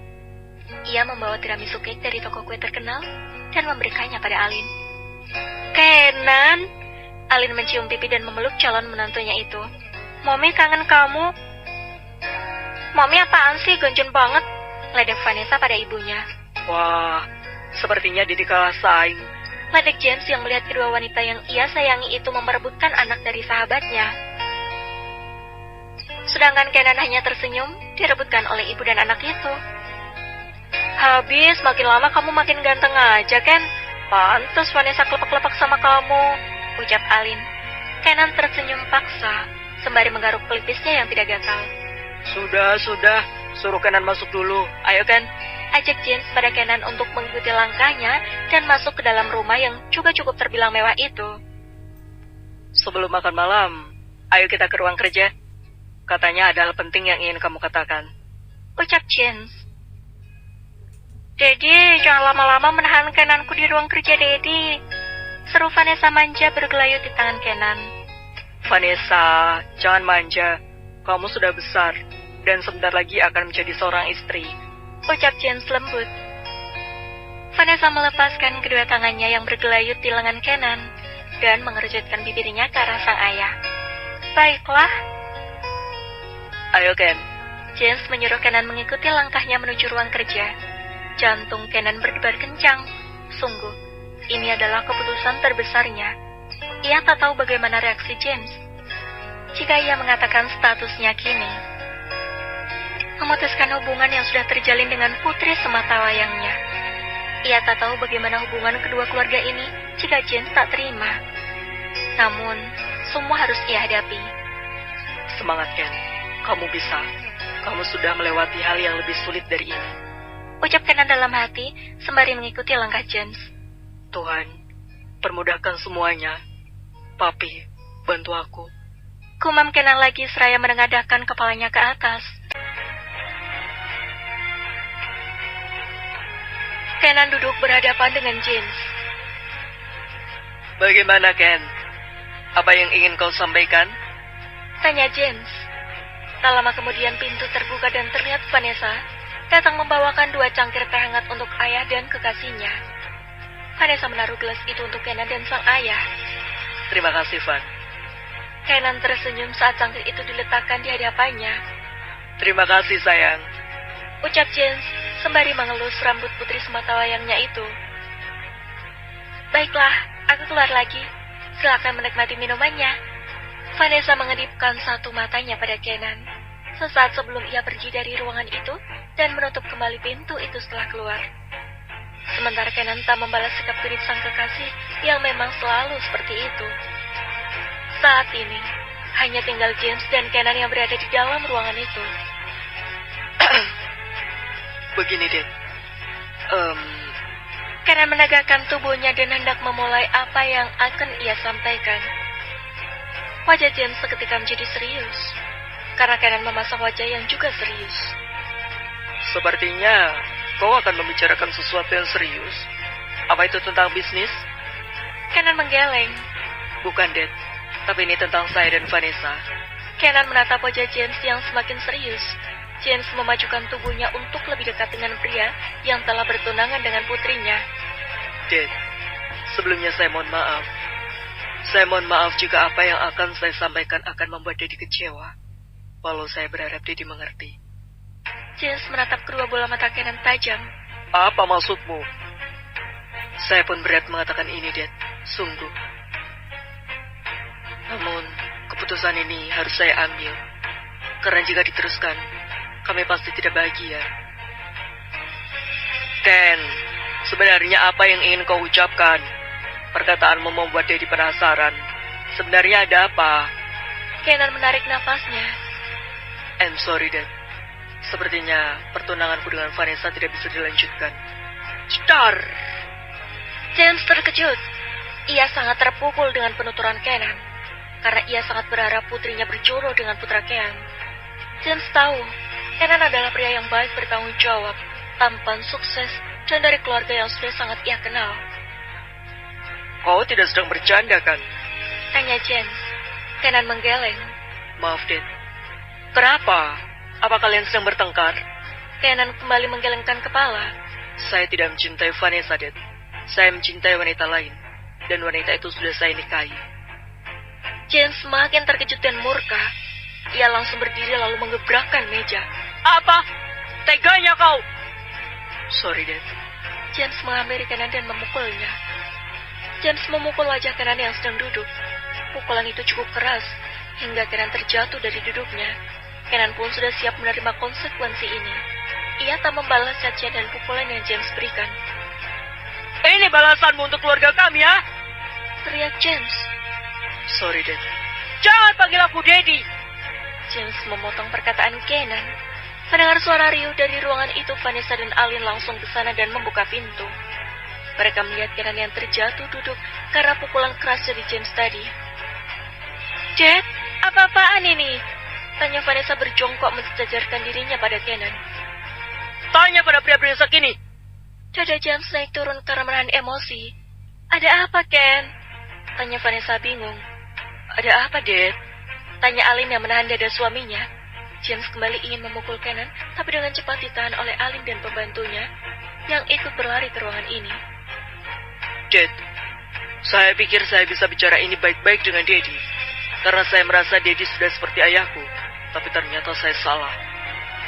Ia membawa tiramisu cake dari toko kue terkenal dan memberikannya pada Alin. Kenan! Alin mencium pipi dan memeluk calon menantunya itu. Mami kangen kamu. Mami apaan sih, gonjon banget? Ledek Vanessa pada ibunya. Wah, sepertinya Didi kalah saing. Ledek James yang melihat kedua wanita yang ia sayangi itu memperebutkan anak dari sahabatnya. Sedangkan Kenan hanya tersenyum, direbutkan oleh ibu dan anak itu. Habis, makin lama kamu makin ganteng aja, Ken. Pantes Vanessa kelepak-kelepak sama kamu, ucap Alin. Kenan tersenyum paksa, sembari menggaruk pelipisnya yang tidak gatal. Sudah, suruh Kenan masuk dulu. Ayo, Ken. Ajak James pada Kenan untuk mengikuti langkahnya dan masuk ke dalam rumah yang juga cukup terbilang mewah itu. Sebelum makan malam, ayo kita ke ruang kerja. Katanya ada hal penting yang ingin kamu katakan. Ucap James. Dedi, jangan lama-lama menahan Kenanku di ruang kerja, Dedi. Seru Vanessa manja bergelayut di tangan Kenan. Vanessa, jangan manja. Kamu sudah besar dan sebentar lagi akan menjadi seorang istri. Ucap James lembut. Vanessa melepaskan kedua tangannya yang bergelayut di lengan Kenan dan mengerjutkan bibirnya ke arah sang ayah. Baiklah. Ayo, Ken. James menyuruh Kenan mengikuti langkahnya menuju ruang kerja. Jantung Kenan berdebar kencang. Sungguh, ini adalah keputusan terbesarnya. Ia tak tahu bagaimana reaksi James jika ia mengatakan statusnya kini memutuskan hubungan yang sudah terjalin dengan putri semata wayangnya. Ia tak tahu bagaimana hubungan kedua keluarga ini jika James tak terima. Namun, semua harus ia hadapi. Semangat, Ken. Kamu bisa. Kamu sudah melewati hal yang lebih sulit dari ini. Ucap Kenan dalam hati, sembari mengikuti langkah James. Tuhan, permudahkan semuanya. Papi, bantu aku. Kumam Kenan lagi seraya menengadahkan kepalanya ke atas. Kenan duduk berhadapan dengan James. Bagaimana, Ken? Apa yang ingin kau sampaikan? Tanya James. Tak lama kemudian pintu terbuka dan terlihat Vanessa datang membawakan 2 cangkir teh hangat untuk ayah dan kekasihnya. Vanessa menaruh gelas itu untuk Kenan dan sang ayah. Terima kasih, Van. Kenan tersenyum saat cangkir itu diletakkan di hadapannya. Terima kasih, sayang. Ucap James sembari mengelus rambut putri semata wayangnya itu. Baiklah, aku keluar lagi. Silakan menikmati minumannya. Vanessa mengedipkan satu matanya pada Kenan. sesaat sebelum ia pergi dari ruangan itu dan menutup kembali pintu itu setelah keluar. Sementara Kenan tak membalas sikap gerit sang kekasih yang memang selalu seperti itu. Saat ini, hanya tinggal James dan Kenan yang berada di dalam ruangan itu. Begini, Dad. Kenan menegakkan tubuhnya dan hendak memulai apa yang akan ia sampaikan. Wajah James seketika menjadi serius, karena Kenan memasang wajah yang juga serius. Sepertinya kau akan membicarakan sesuatu yang serius. Apa itu tentang bisnis? Kenan menggeleng. Bukan, Dad. Tapi ini tentang saya dan Vanessa. Kenan menatap wajah James yang semakin serius. James memajukan tubuhnya untuk lebih dekat dengan pria yang telah bertunangan dengan putrinya. Dad, sebelumnya saya mohon maaf. Saya mohon maaf jika apa yang akan saya sampaikan akan membuat Daddy kecewa. Walau saya berharap Daddy mengerti. James menatap kedua bola mata Kenan tajam. Apa maksudmu? Saya pun berat mengatakan ini, Dad. Sungguh. Namun, keputusan ini harus saya ambil. Karena jika diteruskan, kami pasti tidak bahagia. Ken, sebenarnya apa yang ingin kau ucapkan? Perkataanmu membuat Daddy penasaran. Sebenarnya ada apa? Kenan menarik nafasnya. I'm sorry, Dad. Sepertinya pertunanganku dengan Vanessa tidak bisa dilanjutkan. Star! James terkejut. Ia sangat terpukul dengan penuturan Kenan, karena ia sangat berharap putrinya berjodoh dengan putra Kenan. James tahu, Kenan adalah pria yang baik bertanggung jawab, tampan, sukses, dan dari keluarga yang sudah sangat ia kenal. Kau tidak sedang bercanda, kan? Tanya James. Kenan menggeleng. Maaf, Dad. Kenapa? Apa kalian sedang bertengkar? Kenan kembali menggelengkan kepala. Saya tidak mencintai Vanessa, Dad. Saya mencintai wanita lain. Dan wanita itu sudah saya nikahi. James semakin terkejut dan murka. Ia langsung berdiri lalu menggebrakkan meja. Apa? Teganya kau! Sorry, Dad. James menghampiri Kenan dan memukulnya. James memukul wajah Kenan yang sedang duduk. Pukulan itu cukup keras, hingga Kenan terjatuh dari duduknya. Kenan pun sudah siap menerima konsekuensi ini. Ia tak membalas cacian dan pukulan yang James berikan. Ini balasanmu untuk keluarga kami, ya? Teriak James. Sorry, Dad. Jangan panggil aku Daddy. James memotong perkataan Kenan. Mendengar suara riuh dari ruangan itu, Vanessa dan Alin langsung ke sana dan membuka pintu. Mereka melihat Kenan yang terjatuh duduk karena pukulan keras dari James tadi. Dad, apa-apaan ini? Tanya Vanessa berjongkok mensejajarkan dirinya pada Kenan. Tanya pada pria brengsek ini. Dada James naik turun karena menahan emosi. Ada apa, Ken? Tanya Vanessa bingung. Ada apa, Dad? Tanya Alin yang menahan dada suaminya. James kembali ingin memukul Kenan, tapi dengan cepat ditahan oleh Alin dan pembantunya yang ikut berlari ke ruangan ini. Dad, saya pikir saya bisa bicara ini baik-baik dengan Daddy. Karena saya merasa Daddy sudah seperti ayahku. Tapi ternyata saya salah.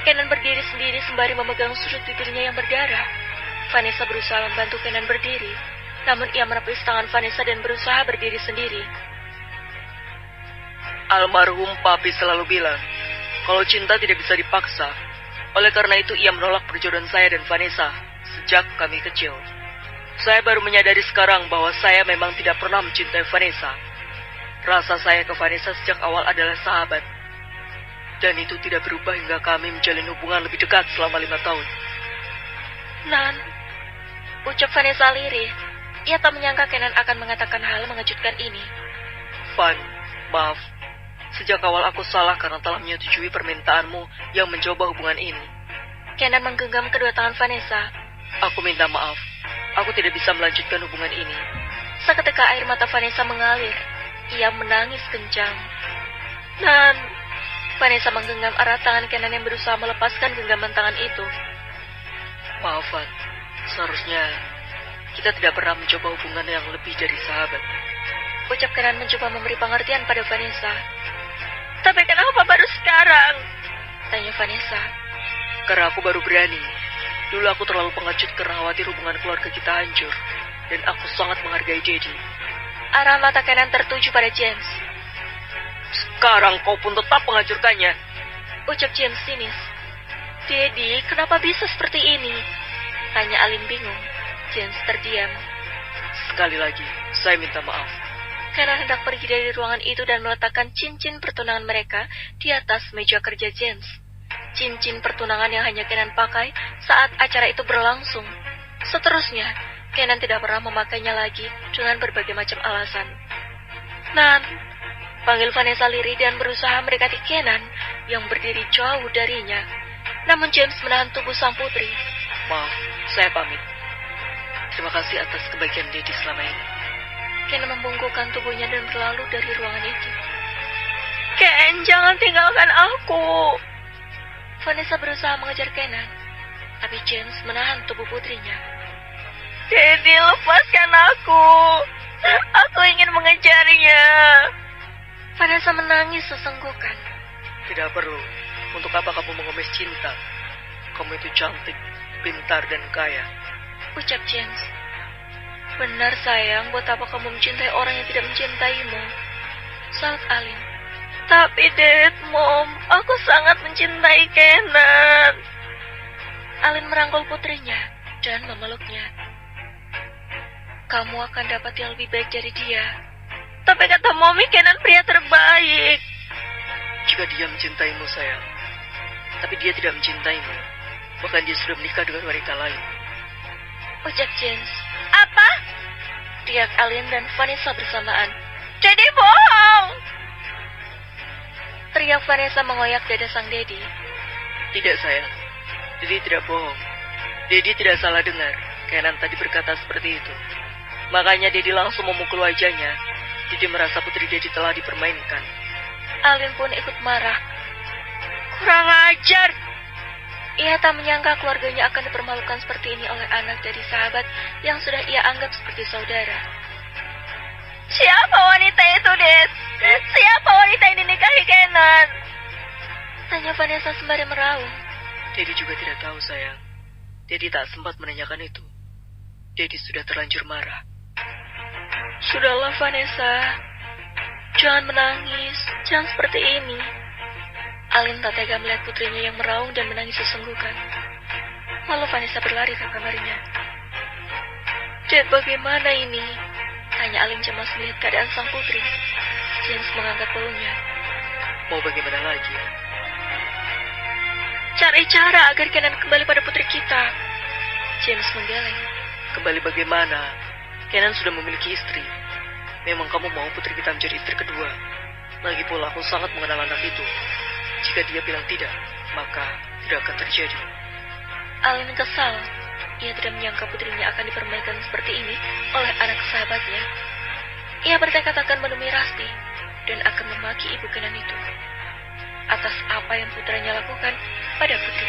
Kenan berdiri sendiri sembari memegang sudut bibirnya yang berdarah. Vanessa berusaha membantu Kenan berdiri. Namun ia menepis tangan Vanessa dan berusaha berdiri sendiri. Almarhum Papi selalu bilang, kalau cinta tidak bisa dipaksa. Oleh karena itu ia menolak perjodohan saya dan Vanessa sejak kami kecil. Saya baru menyadari sekarang bahwa saya memang tidak pernah mencintai Vanessa. Rasa saya ke Vanessa sejak awal adalah sahabat. Dan itu tidak berubah hingga kami menjalin hubungan lebih dekat selama 5 tahun. Nan, ucap Vanessa lirih. Ia tak menyangka Kenan akan mengatakan hal mengejutkan ini. Van, maaf. Sejak awal aku salah karena telah menyetujui permintaanmu yang mencoba hubungan ini. Kenan menggenggam kedua tangan Vanessa. Aku minta maaf. Aku tidak bisa melanjutkan hubungan ini. Seketika air mata Vanessa mengalir. Ia menangis kencang. Nan, Vanessa menggenggam erat tangan Kenan yang berusaha melepaskan genggaman tangan itu. Maaf, Van. Seharusnya kita tidak pernah mencoba hubungan yang lebih dari sahabat. Ucap Kenan mencoba memberi pengertian pada Vanessa. Tapi kenapa baru sekarang? Tanya Vanessa. Karena aku baru berani. Dulu aku terlalu pengecut karena khawatir hubungan keluarga kita hancur. Dan aku sangat menghargai Daddy. Arah mata Kenan tertuju pada James. Sekarang kau pun tetap menghancurkannya. Ucap James sinis. Daddy, kenapa bisa seperti ini? Tanya Alin bingung. James terdiam. Sekali lagi, saya minta maaf. Kenan hendak pergi dari ruangan itu dan meletakkan cincin pertunangan mereka di atas meja kerja James. Cincin pertunangan yang hanya Kenan pakai saat acara itu berlangsung. Seterusnya, Kenan tidak pernah memakainya lagi dengan berbagai macam alasan. Nan, panggil Vanessa lirih dan berusaha mendekati Kenan yang berdiri jauh darinya. Namun James menahan tubuh sang putri. Maaf, saya pamit. Terima kasih atas kebaikan Daddy selama ini. Ken membungkukkan tubuhnya dan berlalu dari ruangan itu. Ken, jangan tinggalkan aku. Vanessa berusaha mengejar Kenan, tapi James menahan tubuh putrinya. Daddy, lepaskan aku. Aku ingin mengejarnya. Vanessa menangis sesenggukan. Tidak perlu. Untuk apa kamu mengemis cinta? Kamu itu cantik, pintar, dan kaya. Ucap James. Benar sayang, buat apa kamu mencintai orang yang tidak mencintaimu? Saut Alin. Tapi Dad, Mom, aku sangat mencintai Kenan. Alin merangkul putrinya dan memeluknya. Kamu akan dapat yang lebih baik dari dia. Tapi kata Mommy, Kenan pria terbaik. Jika dia mencintaimu, sayang. Tapi dia tidak mencintaimu. Bahkan dia sudah menikah dengan wanita lain. Ucap James. Apa? Teriak Alin dan Vanessa bersamaan. Daddy bohong! Teriak Vanessa mengoyak dada sang Daddy. Tidak, sayang. Daddy tidak bohong. Daddy tidak salah dengar. Kenan tadi berkata seperti itu. Makanya Daddy langsung memukul wajahnya. Daddy merasa putri Daddy telah dipermainkan. Alin pun ikut marah. Kurang ajar! Ia tak menyangka keluarganya akan dipermalukan seperti ini oleh anak dari sahabat yang sudah ia anggap seperti saudara. Siapa wanita itu, Dad? Siapa wanita yang dinikahi Kenan? Tanya Vanessa sembari meraung. Daddy juga tidak tahu, sayang. Daddy tak sempat menanyakan itu. Daddy sudah terlanjur marah. Sudahlah, Vanessa. Jangan menangis. Jangan seperti ini. Alin tak tega melihat putrinya yang meraung dan menangis sesenggukan. Lalu Vanessa berlari ke kamarnya. Dad, bagaimana ini? Tanya Alin cemas melihat keadaan sang putri. James mengangkat bahunya. Mau bagaimana lagi? Cari cara agar Kenan kembali pada putri kita. James menggeleng. Kembali bagaimana? Kenan sudah memiliki istri. Memang kamu mau putri kita menjadi istri kedua. Lagi pula aku sangat mengenal anak itu. Jika dia bilang tidak, maka tidak akan terjadi. Alin kesal. Ia tidak menyangka putrinya akan dipermainkan seperti ini oleh anak sahabatnya. Ia bertekad akan menemui Rasti dan akan memaki ibu Kenan itu atas apa yang putranya lakukan pada putri